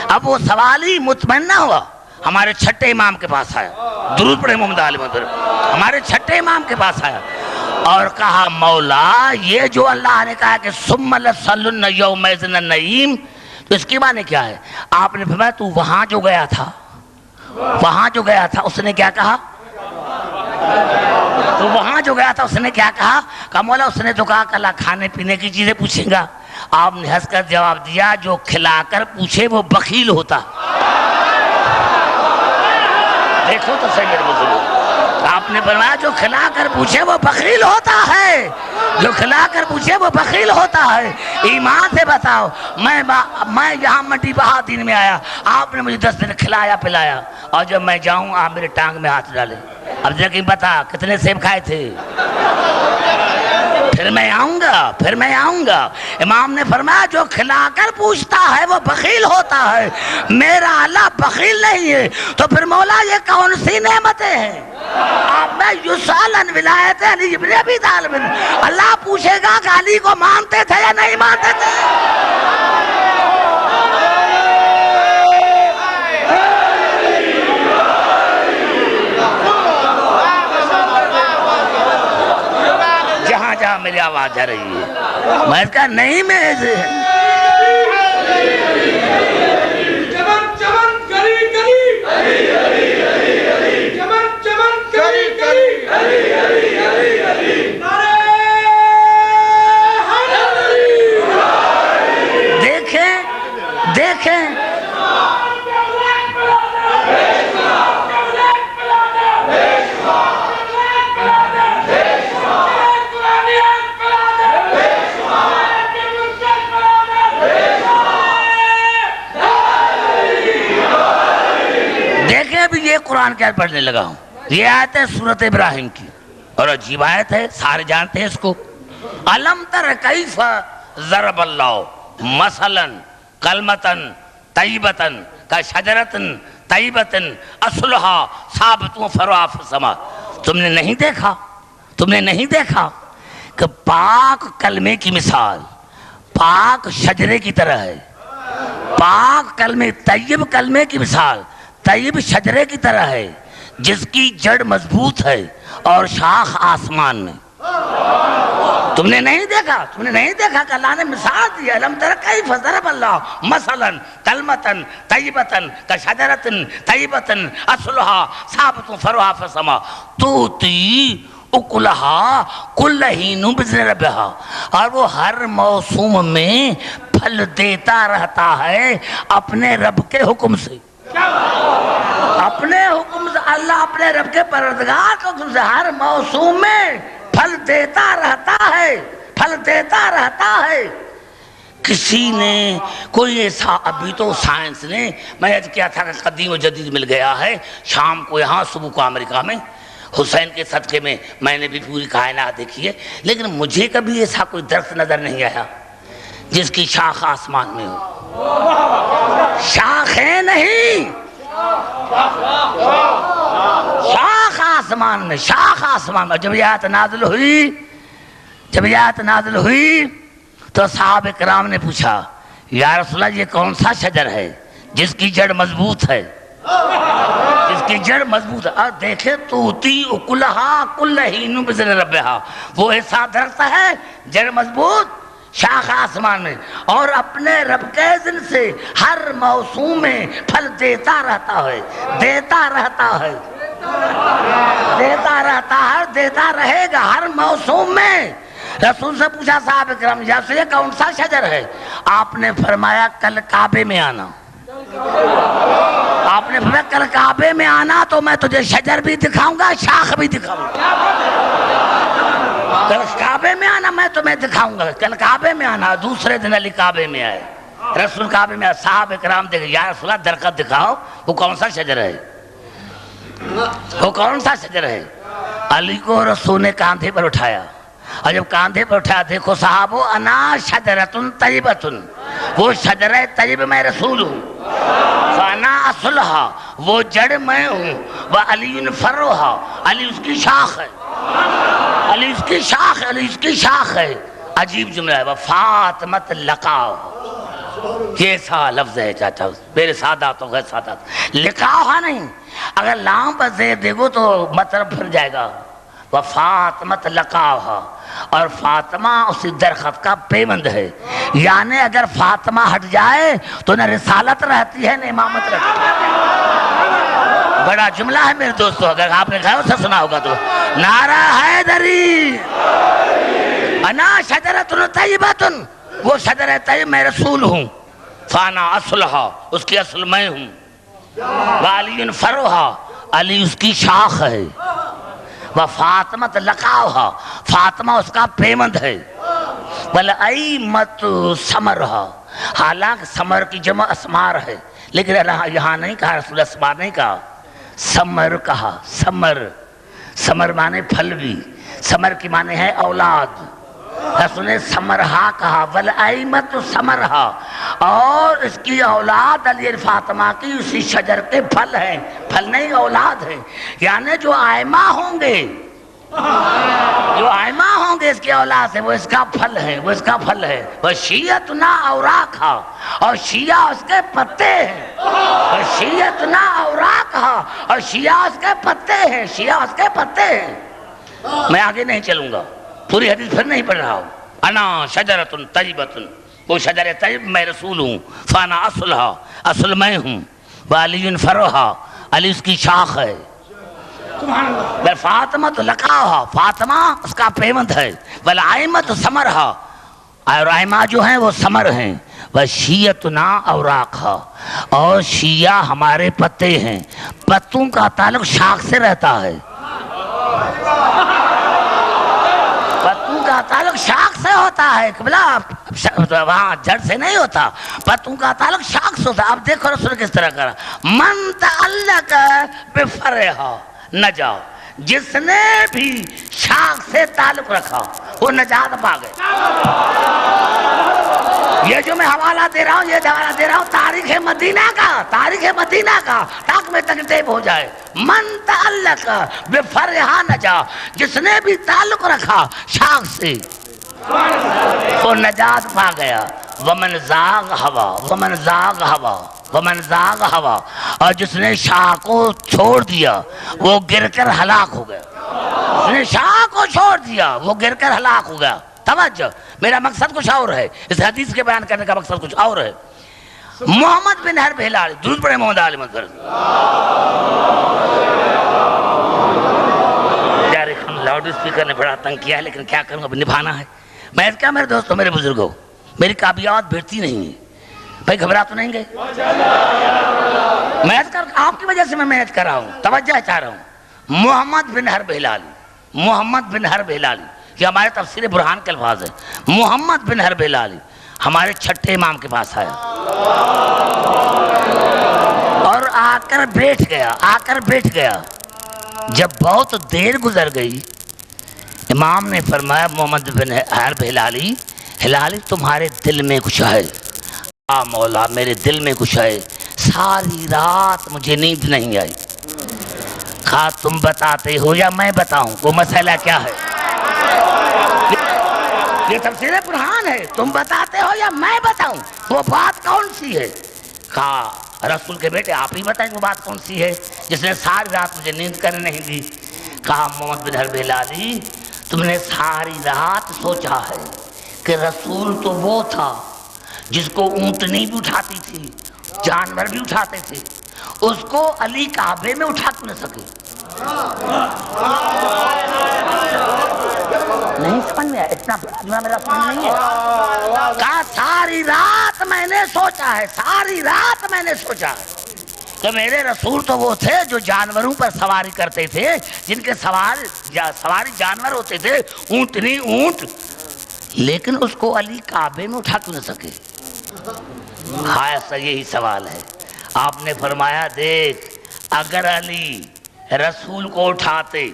اب وہ سوالی مطمئن نہ ہوا، ہمارے چھٹے امام کے پاس آیا، درود پڑھے محمد علی مدر، ہمارے چھٹے امام کے پاس آیا اور کہا مولا یہ جو اللہ نے کہا کہ ثم لتصلن یومئذ النعیم، تو اس کی معنی کیا ہے؟ آپ نے فرمایا تو وہاں جو گیا تھا، وہاں جو گیا تھا اس نے کیا کہا؟ تو وہاں جو گیا تھا اس نے کیا کہا؟ کہ مولا اس نے تو کہا کہ اللہ کھانے پینے کی چیزیں پوچھیں گا۔ آپ نے ہنس کر جواب دیا جو کھلا کر پوچھے وہ بخیل ہوتا۔ دیکھو تو صحیح میرے بزرگوں، آپ نے فرمایا جو کھلا کر پوچھے وہ بخیل ہوتا ہے، جو کھلا کر پوچھے وہ بخیل ہوتا ہے۔ ایمان سے بتاؤ، میں یہاں منڈی بہادین میں آیا، آپ نے مجھے 10 دن کھلایا پلایا، اور جب میں جاؤں آپ میرے ٹانگ میں ہاتھ ڈالے، اب لیکن بتا کتنے سیب کھائے تھے؟ پھر میں آؤں گا۔ امام نے فرمایا جو کھلا کر پوچھتا ہے وہ بخیل ہوتا ہے، میرا اللہ بخیل نہیں ہے۔ تو پھر مولا یہ کون سی نعمتیں ہیں؟ آپ میں یسأل عن ولایت علی ابن ابی طالب، اللہ پوچھے گا کہ علی کو مانتے تھے یا نہیں مانتے تھے؟ جہاں میری آواز جا رہی ہے میں کہا نہیں میں ایسے دیکھیں ابھی یہ قرآن کیا پڑھنے لگا ہوں، یہ آیت ہے سورۃ ابراہیم کی، اور عجیب آیت ہے، سارے جانتے ہیں اس کو۔ الم تر کیف ضرب اللہ مثلا کلمۃ طیبۃ کشجرۃ طیبۃ اصلھا ثابت فرعها فی السماء۔ تم نے نہیں دیکھا کہ پاک کلمے کی مثال پاک شجرے کی طرح ہے، پاک کلمے طیب کلمے کی مثال طیب شجرے کی طرح ہے جس کی جڑ مضبوط ہے اور شاخ آسمان میں۔ تم نے نہیں دیکھا کہ اللہ نے مثال دی، الم تر کیف ضرب اللہ مثلا کلمۃ طیبۃ کشجرۃ طیبۃ اصلھا ثابت فرعها فی السماء تؤتی اکلھا کل حین باذن ربھا، اور وہ ہر موسم میں پھل دیتا رہتا ہے اپنے رب کے حکم سے، اپنے حکم سے، اللہ اپنے رب کے پروردگار کے حکم سے ہر موسم میں پھل دیتا رہتا ہے۔ کسی نے کوئی ایسا، ابھی تو سائنس نے، میں نے کیا تھا کہ قدیم و جدید مل گیا ہے، شام کو یہاں صبح کو امریکہ میں، حسین کے صدقے میں نے بھی پوری کائنات دیکھی ہے، لیکن مجھے کبھی ایسا کوئی درخت نظر نہیں آیا جس کی شاخ آسمان میں ہو، شاخیں نہیں، شاخ آسمان میں، شاخ آسمان میں۔ جب یہ آیت نازل ہوئی تو صحابہ کرام نے پوچھا یا رسول اللہ یہ کون سا شجر ہے جس کی جڑ مضبوط ہے، جس کی جڑ مضبوط ہے؟ اور دیکھے توتی اکلھا کل حین باذن ربھا، وہ ایسا درخت ہے جڑ مضبوط شاخ آسمان میں، اور اپنے رب کے اذن سے ہر موسم میں پھل دیتا رہے گا ہر موسم میں۔ رسول سے پوچھا صحابہ کرام یا رسول یہ کون سا شجر ہے؟ آپ نے فرمایا کل کعبے میں آنا، آپ نے فرمایا کل کعبے میں آنا تو میں تجھے شجر بھی دکھاؤں گا شاخ بھی دکھاؤں گا، کل کعبے میں آنا میں تمہیں دکھاؤں گا، کل کعبے میں آنا۔ دوسرے دن علی کعبے میں آئے، رسول کعبے میں آئے، صحابہ کرام دیکھے یا رسول اللہ درخت دکھاؤ وہ کون سا شجر ہے، وہ کون سا شجر ہے؟ علی کو رسول نے کاندھے پر اٹھایا، اور جب کاندھے پر اٹھایا دیکھو صحابو انا شجرۃ طیبۃ، وہ شجر طیب میں رسول ہوں، فانا اصلھا وہ جڑ میں ہوں، وعلی فرعھا علی اس کی شاخ ہے، علی اس کی شاخ ہے، علی اس کی شاخ ہے۔ عجیب جملہ ہے، وفاطمۃ لقاء، یہ سا لفظ ہے چاچا، میرے سادات ہو گئے سادات، لکھا ہوا نہیں، اگر لام پر زیر دیکھو تو مطلب پھر جائے گا، وفاطمت لقاہا، اور فاطمہ اسی درخت کا پیوند ہے، یعنی اگر فاطمہ ہٹ جائے تو نہ رسالت رہتی ہے نہ امامت رہتی ہے۔ بڑا جملہ ہے میرے دوستو، اگر آپ نے غور سے سنا ہوگا تو، نعرہ حیدری انا شجرۃ طیبۃ، وہ شجر طیب میں رسول ہوں، فانا اصلہا، اس کی اصل میں ہوں، وعلی فرعہا، علی اس کی شاخ ہے، وفاطمت لقاہا، فاطمہ اس کا پیوند ہے، والائمۃ ثمرہا، حالانکہ ثمر کی جمع اسمار ہے، لیکن یہاں نہیں کہا رسول اسمار نہیں کہا، ثمر کہا، ثمر معنی پھل بھی، ثمر کی معنی ہے اولاد، رسول نے ثمرہا کہا، والائمۃ ثمرہا، اور اس کی اولاد علی فاطمہ کی اسی شجر کے پھل ہیں، پھل نہیں اولاد ہیں، یعنی جو آئمہ ہوں گے، جو آئمہ ہوں گے اس کی اولاد سے، وہ اس کا پھل ہے، وہ اس کا پھل ہے، وہ شیعتنا اوراقہا، اور شیعہ اس کے پتے ہیں، وہ شیعتنا اوراقہا، اور شیعہ اس کے پتے ہیں، شیعہ اس کے پتے ہیں۔ میں آگے نہیں چلوں گا، پوری حدیث پھر نہیں پڑھ رہا ہوں، انا شجرۃ طیبۃ، وہ شجر طیب میں رسول ہوں، فانا اصلہا، اصل میں ہوں، وعلی فرعہا، علی اس کی شاخ ہے، فاطمۃ لقاہا، فاطمہ اس کا پیوند ہے، والائمۃ ثمرہا، اور آئمہ جو ہیں وہ ثمر ہیں، وشیعتنا اوراقہا، اور شیعہ ہمارے پتے ہیں، پتوں کا تعلق شاخ سے رہتا ہے، پتوں کا تعلق شاخ سے ہوتا ہے، قبلہ وہاں جڑ سے نہیں ہوتا، پتوں کا تعلق شاخ سے ہوتا ہے۔ اب دیکھو رسول کس طرح کرا، من تعلق بفرعہا نجا، جس نے بھی شاخ سے تعلق رکھا وہ نجات پا گئے۔ یہ جو میں حوالہ دے رہا ہوں، یہ حوالہ دے رہا ہوں تاریخ مدینہ کا، تاریخ مدینہ کا، تاکہ میں تکلیف ہو جائے۔ من تعلق بفرعہا نجا، جس نے بھی تعلق رکھا شاخ سے وہ نجات پا گیا۔ ومن زاغ ہوا، ومن زاغ ہوا، ومن زاغ ہوا، اور جس نے شاہ کو چھوڑ دیا وہ گر کر ہلاک ہو گیا، جس نے شاہ کو چھوڑ دیا وہ گر کر ہلاک ہو گیا۔ توجہ، میرا مقصد کچھ اور ہے، اس حدیث کے بیان کرنے کا مقصد کچھ اور ہے۔ محمد بن حرب ہلالی، درود پڑھیں محمد عالم پر، یار لاؤڈ اسپیکر نے بڑا تنگ کیا ہے، لیکن کیا کروں، اب نبھانا ہے۔ میں کیا میرے دوستوں، میرے بزرگوں، میری قابلیت بڑھتی نہیں ہے، بھائی گھبرا تو نہیں گئے؟ محنت کر، آپ کی وجہ سے میں محنت کر رہا ہوں، توجہ چاہ رہا ہوں۔ محمد بن حرب ہلالی، محمد بن حرب ہلالی، یہ ہمارے تفسیر برہان کے الفاظ ہیں۔ محمد بن حرب ہلالی ہمارے چھٹے امام کے پاس آیا اور آ کر بیٹھ گیا۔ جب بہت دیر گزر گئی، امام نے فرمایا محمد بن حرب ہلالی، تمہارے دل میں کچھ ہے؟ مولا میرے دل میں کچھ ہے، ساری رات مجھے نیند نہیں آئی۔ کہا تم بتاتے ہو یا میں بتاؤں، وہ مسئلہ کیا ہے؟ یہ تفسیر برہان ہے، تم بتاتے ہو یا میں بتاؤں، وہ بات کون سی ہے؟ کہا رسول کے بیٹے آپ ہی بتائیں وہ بات کون سی ہے جس نے ساری رات مجھے نیند کرنے نہیں دی۔ کہا محمد بن حرب ہلالی، تم نے ساری رات سوچا ہے کہ رسول تو وہ تھا جس کو اونٹنی بھی اٹھاتی تھی، جانور بھی اٹھاتے تھے، اس کو علی کعبے میں اٹھا کیوں نہ سکے؟ نہیں سمجھ میں آیا، اتنا بڑا میرا سمجھ نہیں ہے۔ کہا ساری رات میں نے سوچا ہے، ساری رات میں نے سوچا ہے کہ میرے رسول تو وہ تھے جو جانوروں پر سواری کرتے تھے، جن کے سواری جانور ہوتے تھے، اونٹنی اونٹ، لیکن اس کو علی کعبے میں اٹھا کیوں نہ سکے؟ ہاں ایسا یہی سوال ہے۔ آپ نے فرمایا دیکھ، اگر علی رسول کو اٹھاتے،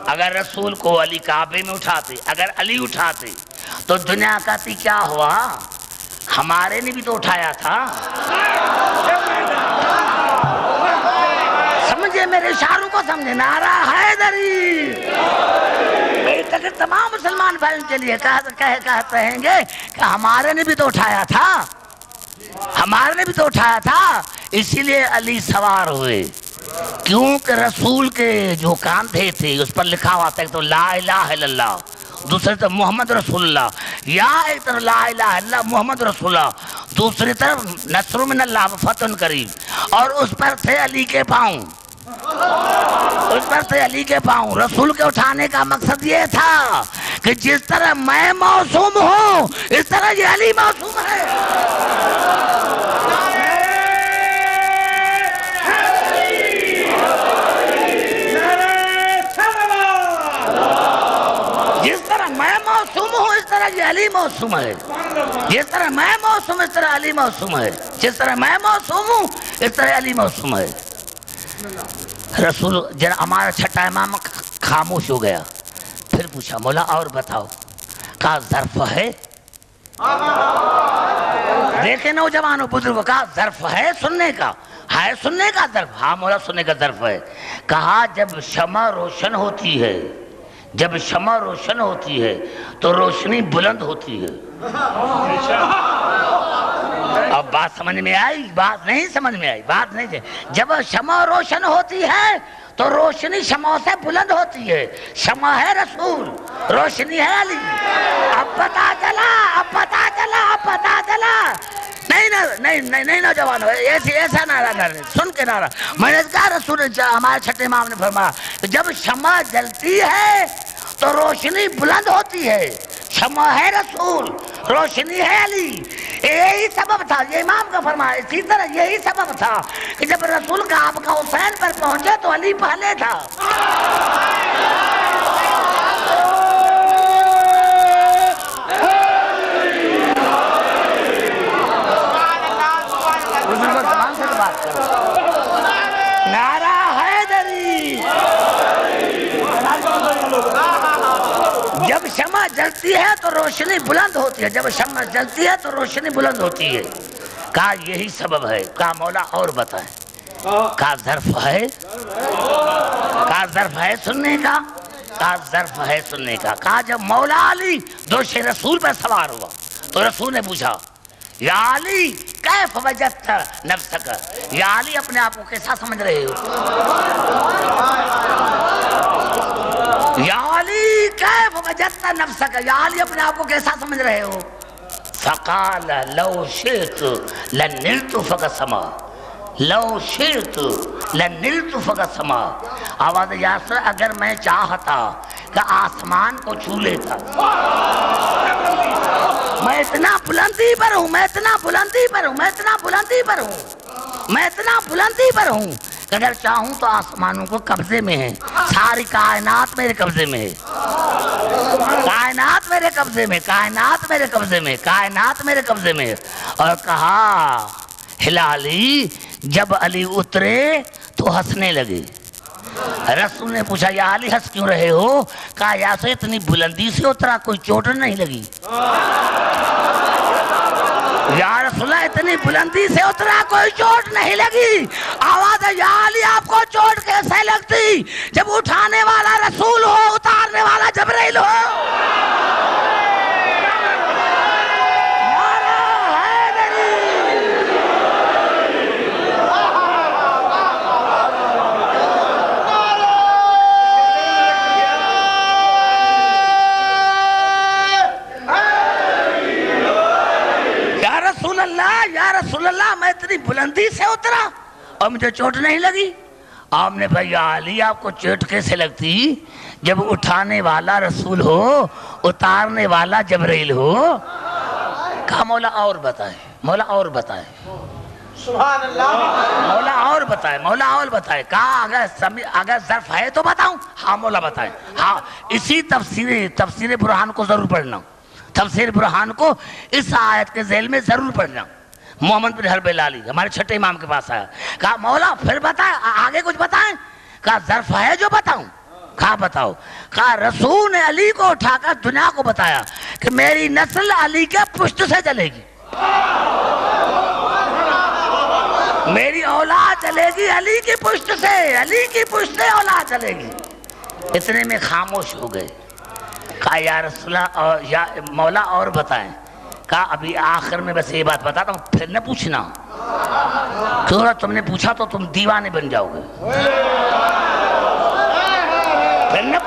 اگر رسول کو علی کعبے میں اٹھاتے، اگر علی اٹھاتے تو دنیا کہتی کیا ہوا، ہمارے نے بھی تو اٹھایا تھا۔ سمجھے میرے اشاروں کو، سمجھے؟ نعرہ حیدری تک تمام مسلمان بھائیوں کے لیے کہیں گے کہ ہمارے نے بھی تو اٹھایا تھا۔ ہمارے نے بھی تو اٹھایا تھا، اسی لیے علی سوار ہوئے، کیونکہ رسول کے جو کاندھے تھے اس پر لکھا ہوا تھا، ایک تو لا الہ الا اللہ، دوسری طرف محمد رسول اللہ، یا ایک طرف لا الہ الا اللہ محمد رسول اللہ، دوسری طرف نصر من اللہ فتح قریب، اور اس پر تھے علی کے پاؤں، اس پر تھے علی کے پاؤں۔ رسول کے اٹھانے کا مقصد یہ تھا کہ جس طرح میں معصوم ہوں اس طرح یہ علی معصوم ہے۔ جس طرح میں معصوم ہوں اس طرح یہ علی معصوم ہے، جس طرح میں معصوم اس طرح علی معصوم ہے، جس طرح میں معصوم ہوں اس طرح علی معصوم ہے۔ رسول ہمارا چھٹا امام خاموش ہو گیا، پھر پوچھا مولا اور بتاؤ، کہا ظرف ہے؟ دیکھیں نوجوانوں بزرگوں، کہا ظرف ہے سننے کا؟ ہے سننے کا ظرف؟ ہاں مولا سننے کا ظرف ہے۔ کہا جب شمع روشن ہوتی ہے، جب شمع روشن ہوتی ہے تو روشنی بلند ہوتی ہے۔ اب بات سمجھ میں آئی؟ بات نہیں سمجھ میں آئی، بات نہیں۔ جب شمع روشن ہوتی ہے تو روشنی شمع سے بلند ہوتی ہے۔ شمع ہے رسول، روشنی ہے علی۔ اب پتا چلا، اب پتا چلا، اب پتا چلا۔ نہیں نوجوان ایسا نعرہ کرنے، سن کے نعرہ۔ میں نے کہا رسول ہمارے چھٹے امام نے فرمایا کہ جب شمع جلتی ہے تو روشنی بلند ہوتی ہے۔ شمع ہے رسول، روشنی ہے علی۔ یہی سبب تھا، یہ امام کا فرمایا، اسی طرح یہی سبب تھا کہ جب رسول کا آپ کا حسین پر پہنچے تو علی پہلے تھا۔ نعرہ حیدری۔ جب شمع جلتی ہے تو روشنی بلند ہوتی ہے، جب شمع جلتی ہے تو روشنی بلند ہوتی ہے۔ کہا یہی سبب ہے۔ کہا مولا اور بتائیں۔ کہا ظرف ہے؟ کہا ظرف ہے سننے کا؟ کہا ظرف ہے سننے کا۔ کہا جب مولا علی دوش رسول پر سوار ہوا تو رسول نے پوچھا یا علی کیف وجدت نفسک، یا علی اپنے آپ کو کیسا سمجھ رہے ہو؟ یا علی کیف وجدت نفسک، یا علی اپنے آپ کو کیسا سمجھ رہے ہو؟ فقال لو شئت لنلت فوق السماء، لو شئت لنلت فوق السماء۔ آواز یاسر اگر میں چاہتا کہ آسمان کو چھو لیتا، میں اتنا بلندی پر ہوں، میں اتنا بلندی پر ہوں، میں اتنا بلندی پر ہوں، میں اتنا بلندی پر ہوں کہ اگر چاہوں تو آسمانوں کو قبضے میں ہے، ساری کائنات میرے قبضے میں ہے، کائنات میرے قبضے میں، کائنات میرے قبضے میں، کائنات میرے قبضے میں۔ اور کہا ہلالی جب علی اترے تو ہنسنے لگے۔ رسول نے پوچھا یا علی ہنس کیوں رہے ہو؟ کہا یا سے اتنی بلندی سے اترا کوئی چوٹ نہیں لگی۔ یا رسول اللہ اتنی بلندی سے اترا کوئی چوٹ نہیں لگی۔ آواز ہے یا علی آپ کو چوٹ کیسے لگتی جب اٹھانے والا رسول ہو، اتارنے والا جبرائیل ہو؟ یا رسول اللہ میں اتنی بلندی سے اترا اور مجھے چوٹ نہیں لگی۔ آپ نے بھائی یا علی آپ کو چوٹ کیسے لگتی جب اٹھانے والا رسول ہو، اتارنے والا جبرائیل ہو؟ کہا مولا اور بتائیں، مولا اور بتائیں، سبحان اللہ، مولا اور بتائیں، مولا اور بتائیں۔ کہا اگر ظرف ہے تو بتاؤں؟ ہاں مولا بتائیں۔ ہاں اسی تفسیر برہان کو ضرور پڑھنا، تفسیر برہان کو اس آیت کے ذیل میں ضرور پڑھنا۔ محمد بن حرب لالی ہمارے چھٹے امام کے پاس آیا، کہا مولا پھر بتائیں، آگے کچھ بتائیں۔ کہا ظرف ہے جو بتاؤں؟ کہا بتاؤ۔ کہا رسول نے علی کو اٹھا کر دنیا کو بتایا کہ میری نسل علی کے پشت سے چلے گی، میری اولاد چلے گی علی کی پشت سے، علی کی پشت سے اولاد چلے گی۔ اتنے میں خاموش ہو گئے۔ کہا یا رسول اللہ یا مولا اور بتائیں۔ کہا ابھی آخر میں بس یہ بات بتاتا ہوں، پھر نہ پوچھنا، کیوں نہ تم نے پوچھا تو تم دیوانے بن جاؤ گے، پھر نہ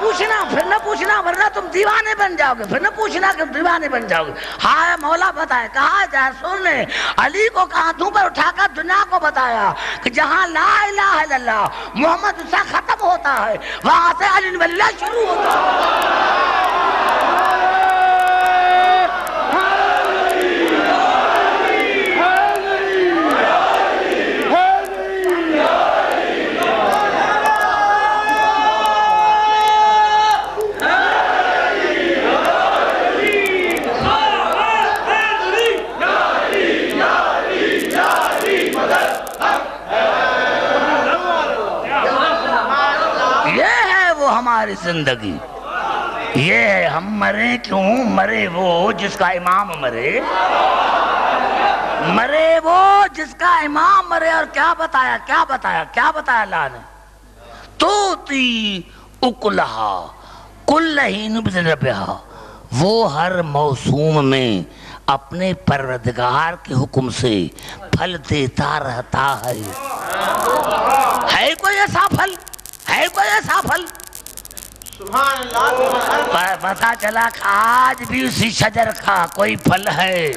پوچھنا ورنہ تم دیوانے بن جاؤ گے، پھر نہ پوچھنا کہ دیوانے بن جاؤ گے۔ ہائے مولا بتائے، کہا جائے رسول نے علی کو کہاں پر اٹھا کر دنیا کو بتایا کہ جہاں لا الہ الا اللہ محمد سے ختم ہوتا ہے وہاں سے علی ولی اللہ شروع ہوتا ہے۔ ہماری زندگی یہ ہے، ہم مرے کیوں؟ مرے وہ جس کا امام مرے، مرے وہ جس کا امام مرے۔ اور کیا بتایا اللہ نے؟ توتی اکلہا کل حین بإذن ربہا، وہ ہر موسم میں اپنے پروردگار کے حکم سے پھل دیتا رہتا ہے۔ ہے کوئی ایسا پھل؟ ہے کوئی ایسا پھل؟ پتا چلا کہ آج بھی اسی شجر کا کوئی پھل ہے،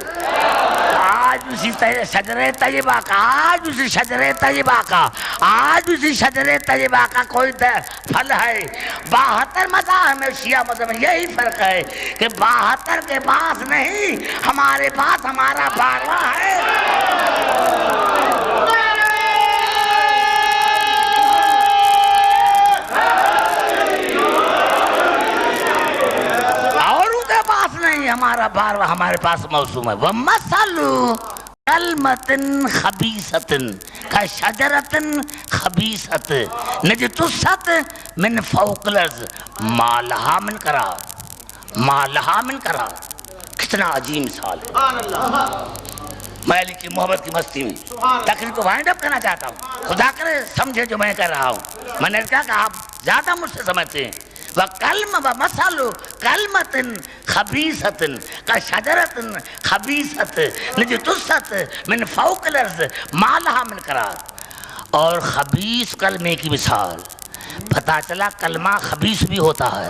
آج اسی شجر طیبہ کا، آج اسی شجر طیبہ کا، آج اسی شجر طیبہ کا کوئی پھل ہے۔ 72 مذاہب میں شیعہ مذہب میں یہی فرق ہے کہ 72 کے پاس نہیں، ہمارے پاس ہمارا 12واں ہے۔ ہمارا 12واں ہمارے پاس موسوم ہے۔ وَمَثَلُ كَلْمَةٍ خَبِيثَةٍ كَشَجَرَةٍ خَبِيثَةٍ نَجْتُثَّتْ مِنْ فَوْقِ الْأَرْضِ مَا لَهَا مِنْ قَرَارٍ، مَا لَهَا مِنْ قَرَارٍ۔ کتنا عجیب مثال ہے۔ میں علی کی محبت کی مستی میں تقریر کو وائنڈ اپ کرنا چاہتا ہوں، خدا کرے سمجھے جو میں کر رہا ہوں۔ میں نے کہا کہ آپ زیادہ مجھ سے سمجھتے ہیں۔ وَمَثَلُ كَلْمَةٍ خَبِيثَةٍ كَشَجَرَةٍ خَبِيثَةٍ نَجْتُثَّتْ مِنْ فَوْقِ الْأَرْضِ مَا لَهَا مِنْ قَرَارٍ۔ اور خبیث کلمے کی مثال، پتہ چلا کلمہ خبیث بھی ہوتا ہے،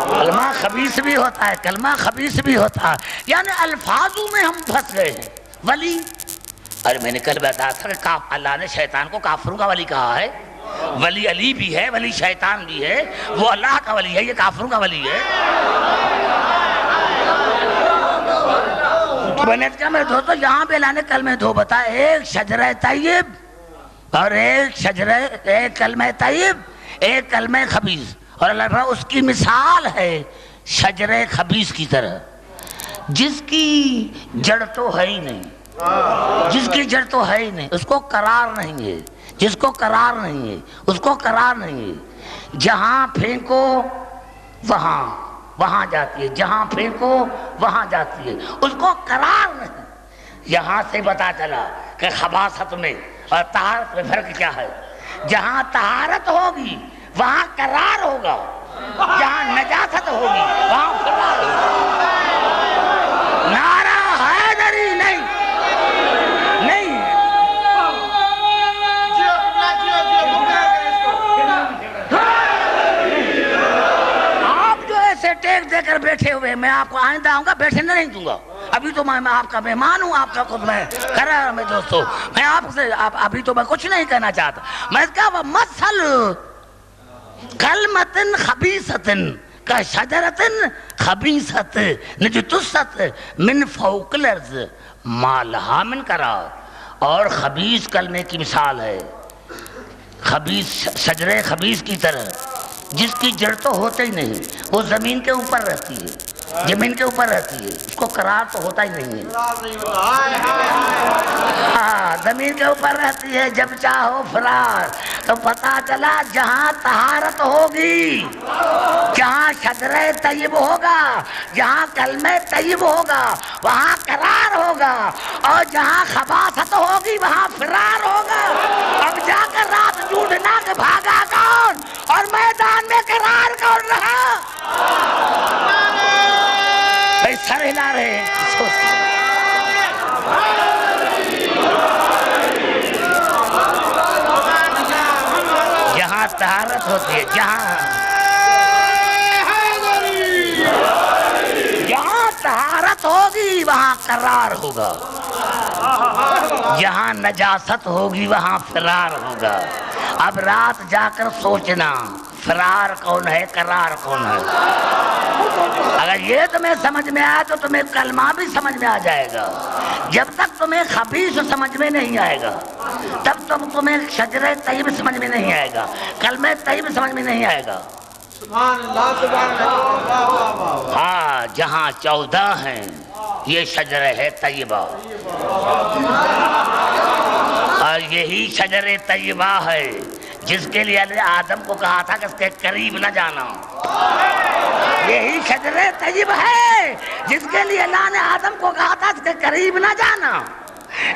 کلمہ خبیث بھی ہوتا ہے، کلمہ خبیث بھی ہوتا ہے، یعنی الفاظوں میں ہم پھنس گئے ہیں۔ ولی، ارے میں نے کل بتایا تھا کہ اللہ نے شیطان کو کافروں کا ولی کہا ہے۔ ولی علی بھی ہے، ولی شیطان بھی ہے، وہ اللہ کا ولی ہے، یہ کافروں کا ولی ہے۔ میں نے کہا میرے دوستو یہاں پہ اللہ نے کلمہ دو بتایا، ایک شجرہ طیب اور ایک کلمہ طیب، ایک کلمہ خبیث، اور اللہ تعالیٰ اس کی مثال ہے شجرہ خبیث کی طرح، جس کی جڑ تو ہے ہی نہیں، جس کی جڑ تو ہے ہی نہیں، اس کو قرار نہیں ہے، جس کو قرار نہیں ہے اس کو قرار نہیں ہے۔ جہاں پھینکو وہاں جاتی ہے، جہاں پھینکو وہاں جاتی ہے، اس کو قرار نہیں۔ یہاں سے پتا چلا کہ خباثت میں اور طہارت میں فرق کیا ہے۔ جہاں طہارت ہوگی وہاں قرار ہوگا، جہاں نجاست ہوگی وہاں فرار ہوگا۔ نعرہ حیدری نہیں، ٹیک دے کر بیٹھے ہوئے، میں آپ کو آئندہ آؤں گا بیٹھے نہیں دوں گا، ابھی تو میں آپ کا مہمان ہوں، آپ کا خود میں کر رہا ہوں۔ میں دوستو میں آپ سے ابھی تو میں کچھ نہیں کہنا چاہتا، میں کہا وَمَثَلُ كَلْمَةٍ خَبِيثَةٍ كَشَجَرَةٍ خَبِيثَةٍ نَجْتُثَّتْ مِنْ فَوْقِ الْأَرْضِ مَا لَهَا مِنْ قَرَارٍ۔ اور خبیث کلمے کی مثال ہے خبیث شجرے خبیث کی طرح، جس کی جڑ تو ہوتے ہی نہیں، وہ زمین کے اوپر رہتی ہے، زمین کے اوپر رہتی ہے، اس کو قرار تو ہوتا ہی نہیں ہے۔ ہاں زمین کے اوپر رہتی ہے، جب چاہو فرار۔ تو پتا چلا جہاں طہارت ہوگی، جہاں شجرہ طیب ہوگا، جہاں کلمہ طیب ہوگا وہاں قرار ہوگا، اور جہاں خباثت ہوگی وہاں فرار ہوگا۔ اب جا کر رات ڈھونڈنا کہ بھاگا کون اور میدان میں قرار کون رہا۔ سر ہلا رہے ہیں. جہاں طہارت ہوتی ہے، جہاں طہارت ہوگی وہاں قرار ہوگا، جہاں نجاست ہوگی وہاں فرار ہوگا. اب رات جا کر سوچنا فرار کون ہے قرار کون ہے. اگر یہ تمہیں سمجھ میں آئے تو تمہیں کلمہ بھی سمجھ میں آ جائے گا. جب تک تمہیں خبیث سمجھ میں نہیں آئے گا تب تک تمہیں شجرہ طیب سمجھ میں نہیں آئے گا، کلمہ طیب سمجھ میں نہیں آئے گا. سبحان اللہ سبحان اللہ. ہاں جہاں 14 ہیں یہ شجرہ ہے طیبہ، اور یہی شجرہ طیبہ ہے جس کے لیے اللہ آدم کو کہا تھا کہ اس کے قریب نہ جانا. یہی شجرہ طیب ہے جس کے لیے اللہ نے آدم کو کہا تھا اس کے قریب نہ جانا.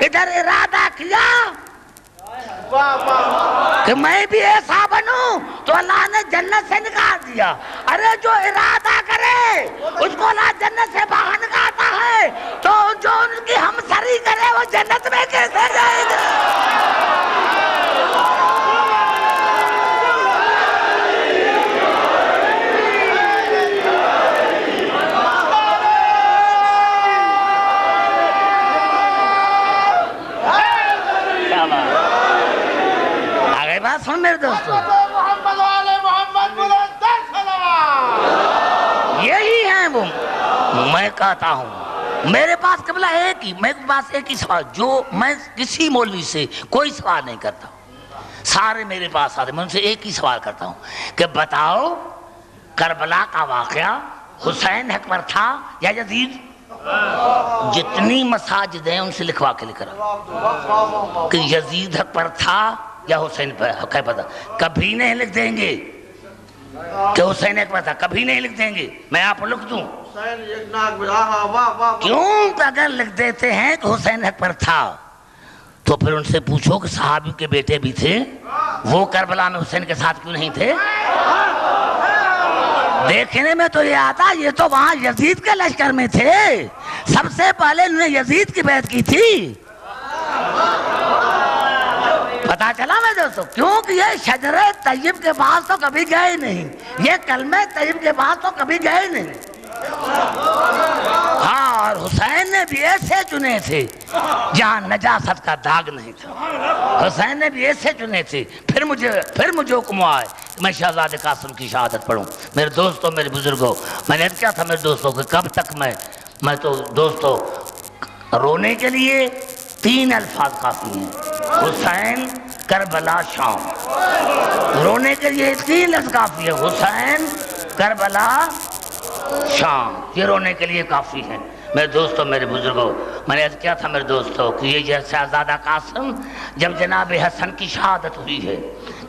ادھر ارادہ کیا کہ میں بھی ایسا بنوں تو اللہ نے جنت سے نکال دیا. ارے جو ارادہ کرے اس کو اللہ جنت سے باہر نکالتا ہے، تو جو ان کی ہمسری کرے وہ جنت میں کیسے جائے گا؟ بات سن میرے دوستو، یہی ہیں وہ. میں کہتا ہوں میرے پاس قبلہ ایک ہی، میرے پاس ایک ہی سوال، جو میں کسی مولوی سے کوئی سوال نہیں کرتا، سارے میرے پاس آتے، میں ان سے ایک ہی سوال کرتا ہوں کہ بتاؤ کربلا کا واقعہ حسین حق پر تھا یا یزید؟ جتنی مساجد ہیں ان سے لکھوا کے لکھ رہا کہ یزید حق پر تھا یا حسین پر حق پر تھا. کبھی نہیں لکھ دیں گے کہ حسین حق پر تھا، کبھی نہیں لکھ دیں گے. میں آپ لکھ دوں کیوں؟ اگر لکھ دیتے ہیں کہ حسین حق پر تھا تو پھر ان سے پوچھو کہ صحابی کے بیٹے بھی تھے، وہ کربلا میں حسین کے ساتھ کیوں نہیں تھے؟ دیکھنے میں تو یہ آتا یہ تو وہاں یزید کے لشکر میں تھے، سب سے پہلے انہوں نے یزید کی بیعت کی تھی. پتا چلا میں دوستو، کیونکہ یہ شجرہ طیب کے پاس تو کبھی گئے نہیں، یہ کلمہ طیب کے پاس تو کبھی گئے نہیں. ہاں، اور حسین نے بھی ایسے چنے تھے جہاں نجاست کا داغ نہیں تھا. حسین نے بھی ایسے چنے تھے. پھر مجھے حکم آئے کہ میں شہزاد قاسم کی شہادت پڑھوں. میرے دوستوں، میرے بزرگوں، میں نے کیا تھا میرے دوستوں کہ کب تک میں تو دوستوں رونے کے لیے 3 الفاظ کافی ہیں: حسین، کربلا، شام. رونے کے لیے 3 لفظ کافی ہے: حسین، کربلا، شام. یہ رونے کے لیے کافی ہے. میرے دوستوں، میرے بزرگوں، میں نے کیا تھا میرے دوستوں کہ یہ شہزادہ قاسم جب جناب حسن کی شہادت ہوئی ہے،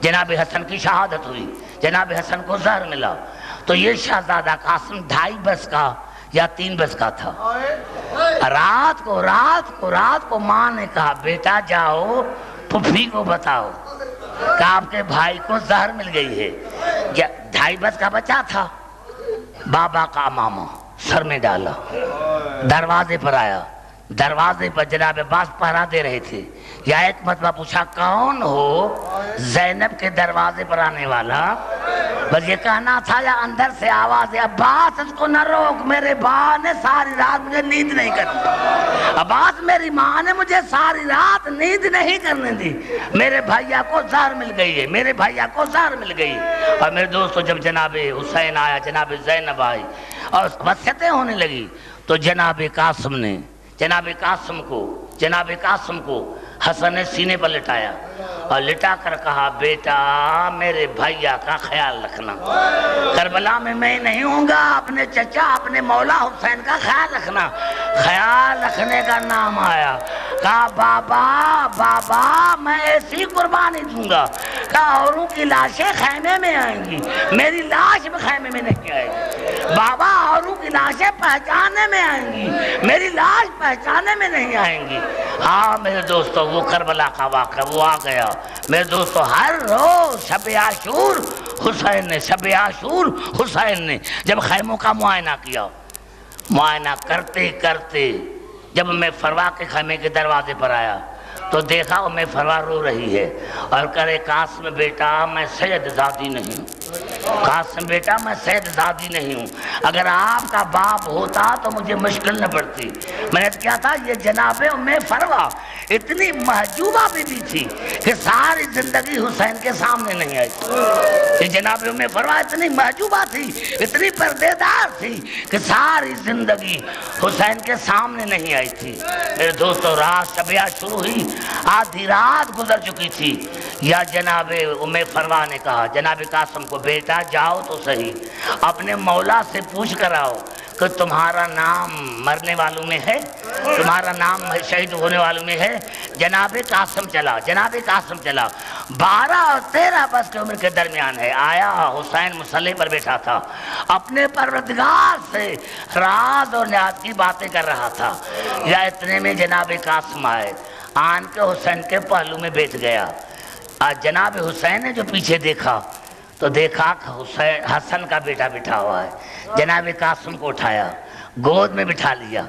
جناب حسن کی شہادت ہوئی، جناب حسن کو زہر ملا، تو یہ شہزادہ قاسم 2.5 برس کا یا 3 برس کا تھا. رات کو ماں نے کہا بیٹا جاؤ پھوپھی کو بتاؤ کہ آپ کے بھائی کو زہر مل گئی ہے. 2.5 برس کا بچہ تھا. بابا کا ماما سر میں ڈالا، دروازے پر آیا. دروازے پر جناب عباس پہرا دے رہے تھے. یا ایک مرتبہ پوچھا کون ہو؟ زینب کے دروازے پر آنے والا. بس یہ کہنا تھا یا اندر سے آواز ہے عباس اس کو نہ روک، میرے باں نے ساری رات مجھے نیند نہیں کرنی. عباس میری ماں نے مجھے ساری رات نیند نہیں کرنے دی، میرے بھائیا کو زہر مل گئی ہے، میرے بھائیا کو زہر مل گئی. اور میرے دوستو جب جناب حسین آیا، جناب زینب آئی اور وصیتیں ہونے لگی، تو جناب قاسم کو حسن نے سینے پر لٹایا اور لٹا کر کہا بیٹا میرے بھائیا کا خیال رکھنا، کربلا میں نہیں ہوں گا، اپنے چچا اپنے مولا حسین کا خیال رکھنا. خیال رکھنے کا نام آیا. کہا بابا میں ایسی قربانی دوں گا کہ اوروں کی لاشیں خیمے میں آئیں گی، میری لاش بھی خیمے میں نہیں آئے گی. بابا اوروں کی لاشیں پہچانے میں آئیں گی، میری لاش پہچانے میں نہیں آئیں گی. ہاں میرے دوستو وہ کربلا کا واقعہ وہ آ گیا. میرے دوستو ہر روز شب عاشور حسین نے جب خیموں کا معائنہ کیا، معائنہ کرتے کرتے جب میں فروا کے خیمے کے دروازے پر آیا تو دیکھا وہ میں فروا رو رہی ہے اور کرے قاسم بیٹا میں سید زادی نہیں ہوں، قاسم بیٹا میں سید زادی نہیں ہوں، اگر آپ کا باپ ہوتا تو مجھے مشکل نہ پڑتی۔ میں نے کیا تھا یہ جناب ام فروا اتنی محجوبہ بھی تھی کہ ساری زندگی حسین کے سامنے نہیں آئی۔ یہ جناب ام فروا اتنی محجوبہ تھی، اتنی پردے دار تھی کہ ساری زندگی حسین کے سامنے نہیں آئی تھی۔ میرے دوستو رات شب شروع ہوئی، آدھی رات گزر چکی تھی، یا جناب ام فروا نے کہا جناب قاسم کو بیٹا جاؤ تو صحیح اپنے مولا سے پوچھ کر آؤ کہ تمہارا نام مرنے والوں میں ہے، تمہارا نام شہید ہونے والوں میں ہے۔ جناب قاسم چلا، جناب قاسم چلا، 12 اور 13 برس کی عمر کے درمیان ہے، آیا حسین مصلی پر بیٹھا تھا، اپنے پروردگار سے راز اور نیاز کی باتیں کر رہا تھا، یا اتنے میں جناب قاسم آئے، آن کے حسین کے پہلو میں بیٹھ گیا۔ جناب حسین نے جو پیچھے دیکھا تو دیکھا کہ حسن کا بیٹا بٹھا ہوا ہے۔ جناب قاسم کو اٹھایا، گود میں بٹھا لیا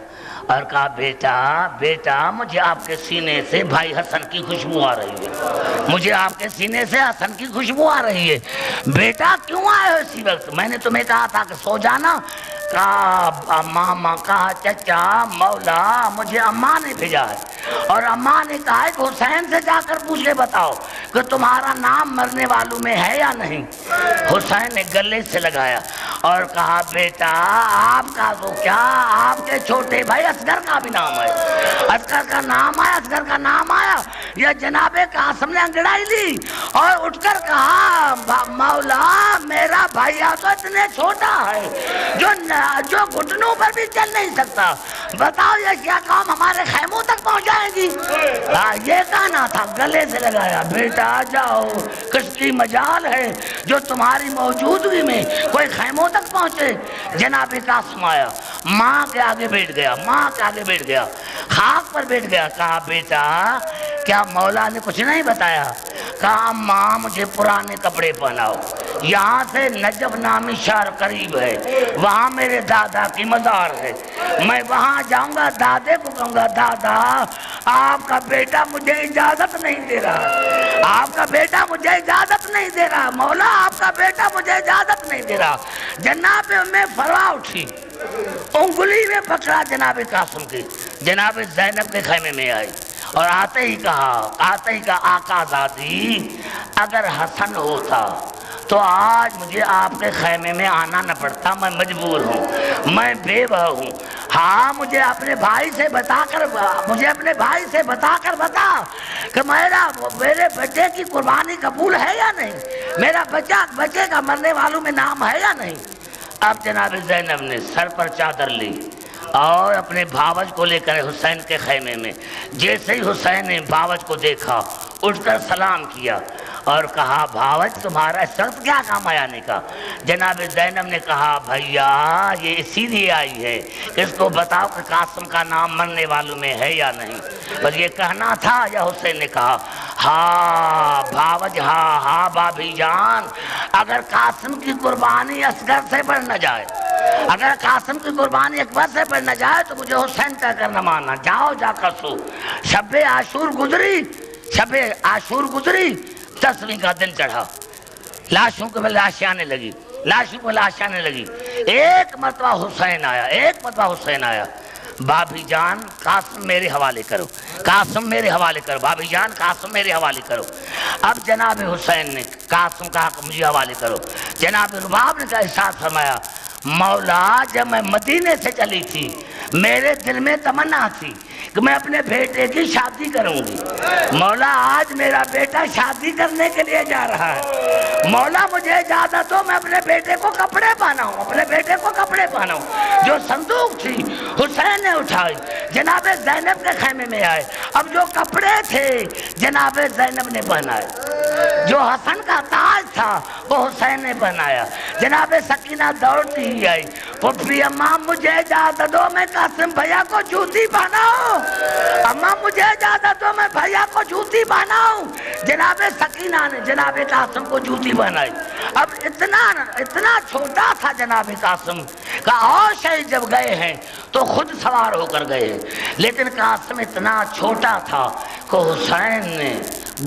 اور کہا بیٹا بیٹا مجھے آپ کے سینے سے بھائی حسن کی خوشبو آ رہی ہے، مجھے آپ کے سینے سے حسن کی خوشبو آ رہی ہے، بیٹا کیوں آئے ہو اسی وقت؟ میں نے تمہیں کہا تھا کہ سو جانا۔ کہا ماما، کہا چچا، مولا مجھے اماں نے بھیجا ہے اور اماں نے کہا ہے کہ حسین سے جا کر پوچھ کے بتاؤ کہ تمہارا نام مرنے والوں میں ہے یا نہیں۔ حسین نے گلے سے لگایا اور کہا بیٹا آپ کا تو کیا، آپ کے چھوٹے بھائی اصغر کا بھی نام ہے، اصغر کا نام آیا، اصغر کا نام آیا۔ یہ جناب قاسم نے انگڑائی لی اور اٹھ کر کہا مولا میرا بھائیا تو اتنے چھوٹا ہے جو گھٹنوں پر بھی چل نہیں سکتا، بتاؤ یہ کیا کام ہمارے خیموں تک پہنچائے گی؟ یہ کہنا تھا، گلے سے لگایا، بیٹا جاؤ کس کی مجال ہے جو تمہاری موجودگی میں کوئی خیموں تک پہنچے۔ جناب قاسم آیا، ماں کے آگے بیٹھ گیا، ماں کے آگے بیٹھ گیا، خاک پر بیٹھ گیا، کہا بیٹا کیا مولا نے کچھ نہیں بتایا؟ کہا ماں مجھے پرانے کپڑے پہناؤ، یہاں سے نجف نامی شہر قریب ہے، وہاں میرے دادا کی مزار ہے، میں وہاں جاؤں گا، دادے کو کہوں گا دادا آپ کا بیٹا مجھے اجازت نہیں دے رہا، آپ کا بیٹا مجھے اجازت نہیں دے رہا، مولا آپ کا بیٹا مجھے اجازت نہیں دے رہا۔ جناب میں فروا اٹھی، انگلی میں پکڑا جناب قاسم کی، جناب زینب کے خیمے میں آئی اور آتے ہی کہا آقا زادی اگر حسن ہوتا تو آج مجھے آپ کے خیمے میں آنا نہ پڑتا، میں مجبور ہوں، میں بیوہ ہوں، ہاں مجھے اپنے بھائی سے بتا کر بتا کہ میرے بچے کی قربانی قبول ہے یا نہیں، میرا بچے کا مرنے والوں میں نام ہے یا نہیں۔ اب جناب زینب نے سر پر چادر لی اور اپنے بھاوج کو لے کر حسین کے خیمے میں، جیسے ہی حسین نے بھاوج کو دیکھا اٹھ کر سلام کیا اور کہا بھاوج تمہارا اس وقت کیا کام آیا نے کا؟ جناب زینب نے کہا بھیا یہ اسی لیے آئی ہے کہ اس کو بتاؤ کہ قاسم کا نام مرنے والوں میں ہے یا نہیں، بس یہ کہنا تھا۔ یا حسین نے کہا ہاں بھاوج، ہاں بابی جان، اگر قاسم کی قربانی اصغر سے بڑھ نہ جائے، اگر قاسم کی قربانی اکبر سے بڑھ نہ جائے تو مجھے حسین کہہ کر نہ ماننا، جاؤ جا کر سو۔ شب عاشور گزری، 10ویں کا دن چڑھا، لاشوں کو لاشیں آنے لگی، ایک مرتبہ حسین آیا، بابی جان قاسم میرے حوالے کرو، بابی جان قاسم میرے حوالے کرو۔ اب جناب حسین نے قاسم کہا کہ مجھے حوالے کرو۔ جناب رباب نے کہا ارشاد فرمایا مولا جب میں مدینے سے چلی تھی میرے دل میں تمنا تھی کہ میں اپنے بیٹے کی شادی کروں گی، مولا آج میرا بیٹا شادی کرنے کے لیے جا رہا ہے، مولا مجھے اجازت ہو میں اپنے بیٹے کو کپڑے پہناؤں۔ جو صندوق تھی حسین نے اٹھائی، جناب زینب کے خیمے میں آئے، اب جو کپڑے تھے جناب زینب نے پہنائے، جو حسن کا تاج تھا وہ حسین نے پہنایا۔ جناب سکینہ دوڑتی ہی آئی، پھپھی اماں مجھے اجازت دو میں قاسم بھیا کو جوتی پہناؤں، اماں مجھے اجازت دو میں بھیا کو جوتی پہناؤں۔ جناب سکینہ نے جناب قاسم کو جوتی پہنائی۔ اب اتنا چھوٹا تھا جناب قاسم کہا اور شہید جب گئے ہیں تو خود سوار ہو کر گئے، لیکن قاسم اتنا چھوٹا تھا کہ حسین نے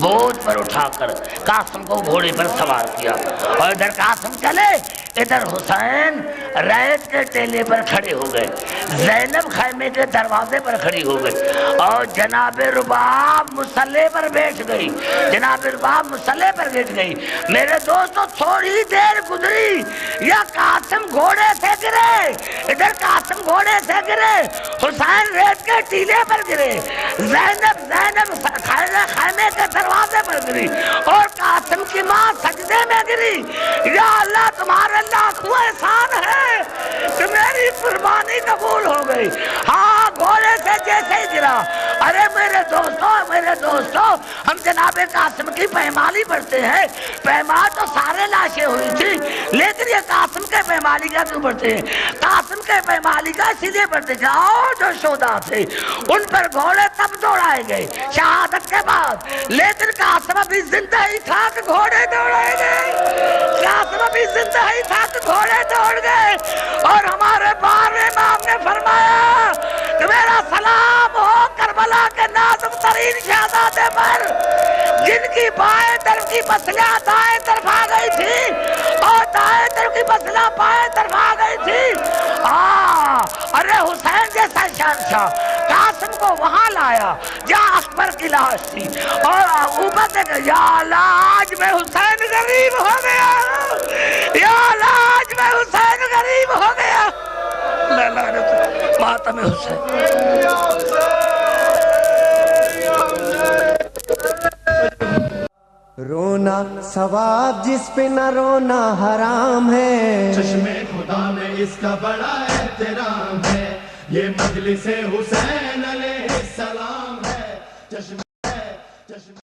گود پر اٹھا کر قاسم کو گھوڑے پر سوار کیا، اور ادھر قاسم چلے، ادھر حسین ریت کے ٹیلے پر کھڑے ہو گئے، زینب خیمے کے دروازے پر کھڑی ہو گئی، اور جناب رباب مسلح پر بیٹھ گئی، جناب رباب مسلح پر بیٹھ گئی۔ میرے دوستو تھوڑی دیر گزری، یا قاسم گھوڑے سے گرے، ادھر قاسم گھوڑے سے گرے، حسین ریت کے ٹیلے پر گرے، زینب خیمے کے دروازے پر گری، اور قاسم کی ماں سجدے میں گری۔ یا اللہ تمہارے لاکھوں احسان ہے کہ میری قربانی قبول ہو گئی۔ ہاں گھوڑے سے جیسے ہی گرا، ارے میرے دوستو ہم جناب قاسم کی پہمالی پڑھتے ہیں، پہمال تو سارے لاشیں ہوئی تھی، لیکن یہ قاسم کے پہمالی کا کیوں پڑھتے ہیں؟ قاسم کے پہمالی کا اسی لیے پڑھتے ہیں اور جو شہداء تھے ان پر گھوڑے تب دوڑائے گئے شہادت کے بعد، لیکن قاسم ابھی زندہ ہی تھا کہ گھوڑے دوڑائے گئے، قاسم ابھی زندہ ہی تھا کہ گھوڑے دوڑ گئے۔ اور ہمارے بار امام نے فرمایا کہ میرا سلام ہو کربلا کے نازم ترین شہزادے پر، جن کی بائیں طرف کی پسلیاں دائیں طرف آ گئی تھی اور دائیں طرف کی پسلیاں بائیں طرف آ گئی تھی۔ ارے حسین جیسا شہنشاہ قاسم کو وہاں لایا جہاں اکبر کی لاش تھی، اور اوپر سے کہ یا اللہ آج میں حسین غریب ہو گیا، یا اللہ آج میں حسین غریب ہو گیا۔ ماتم حسین۔ رونا ثواب جس پہ نہ رونا حرام ہے، چشم خدا میں اس کا بڑا احترام ہے، یہ مجلس حسین علیہ السلام ہے۔ چشم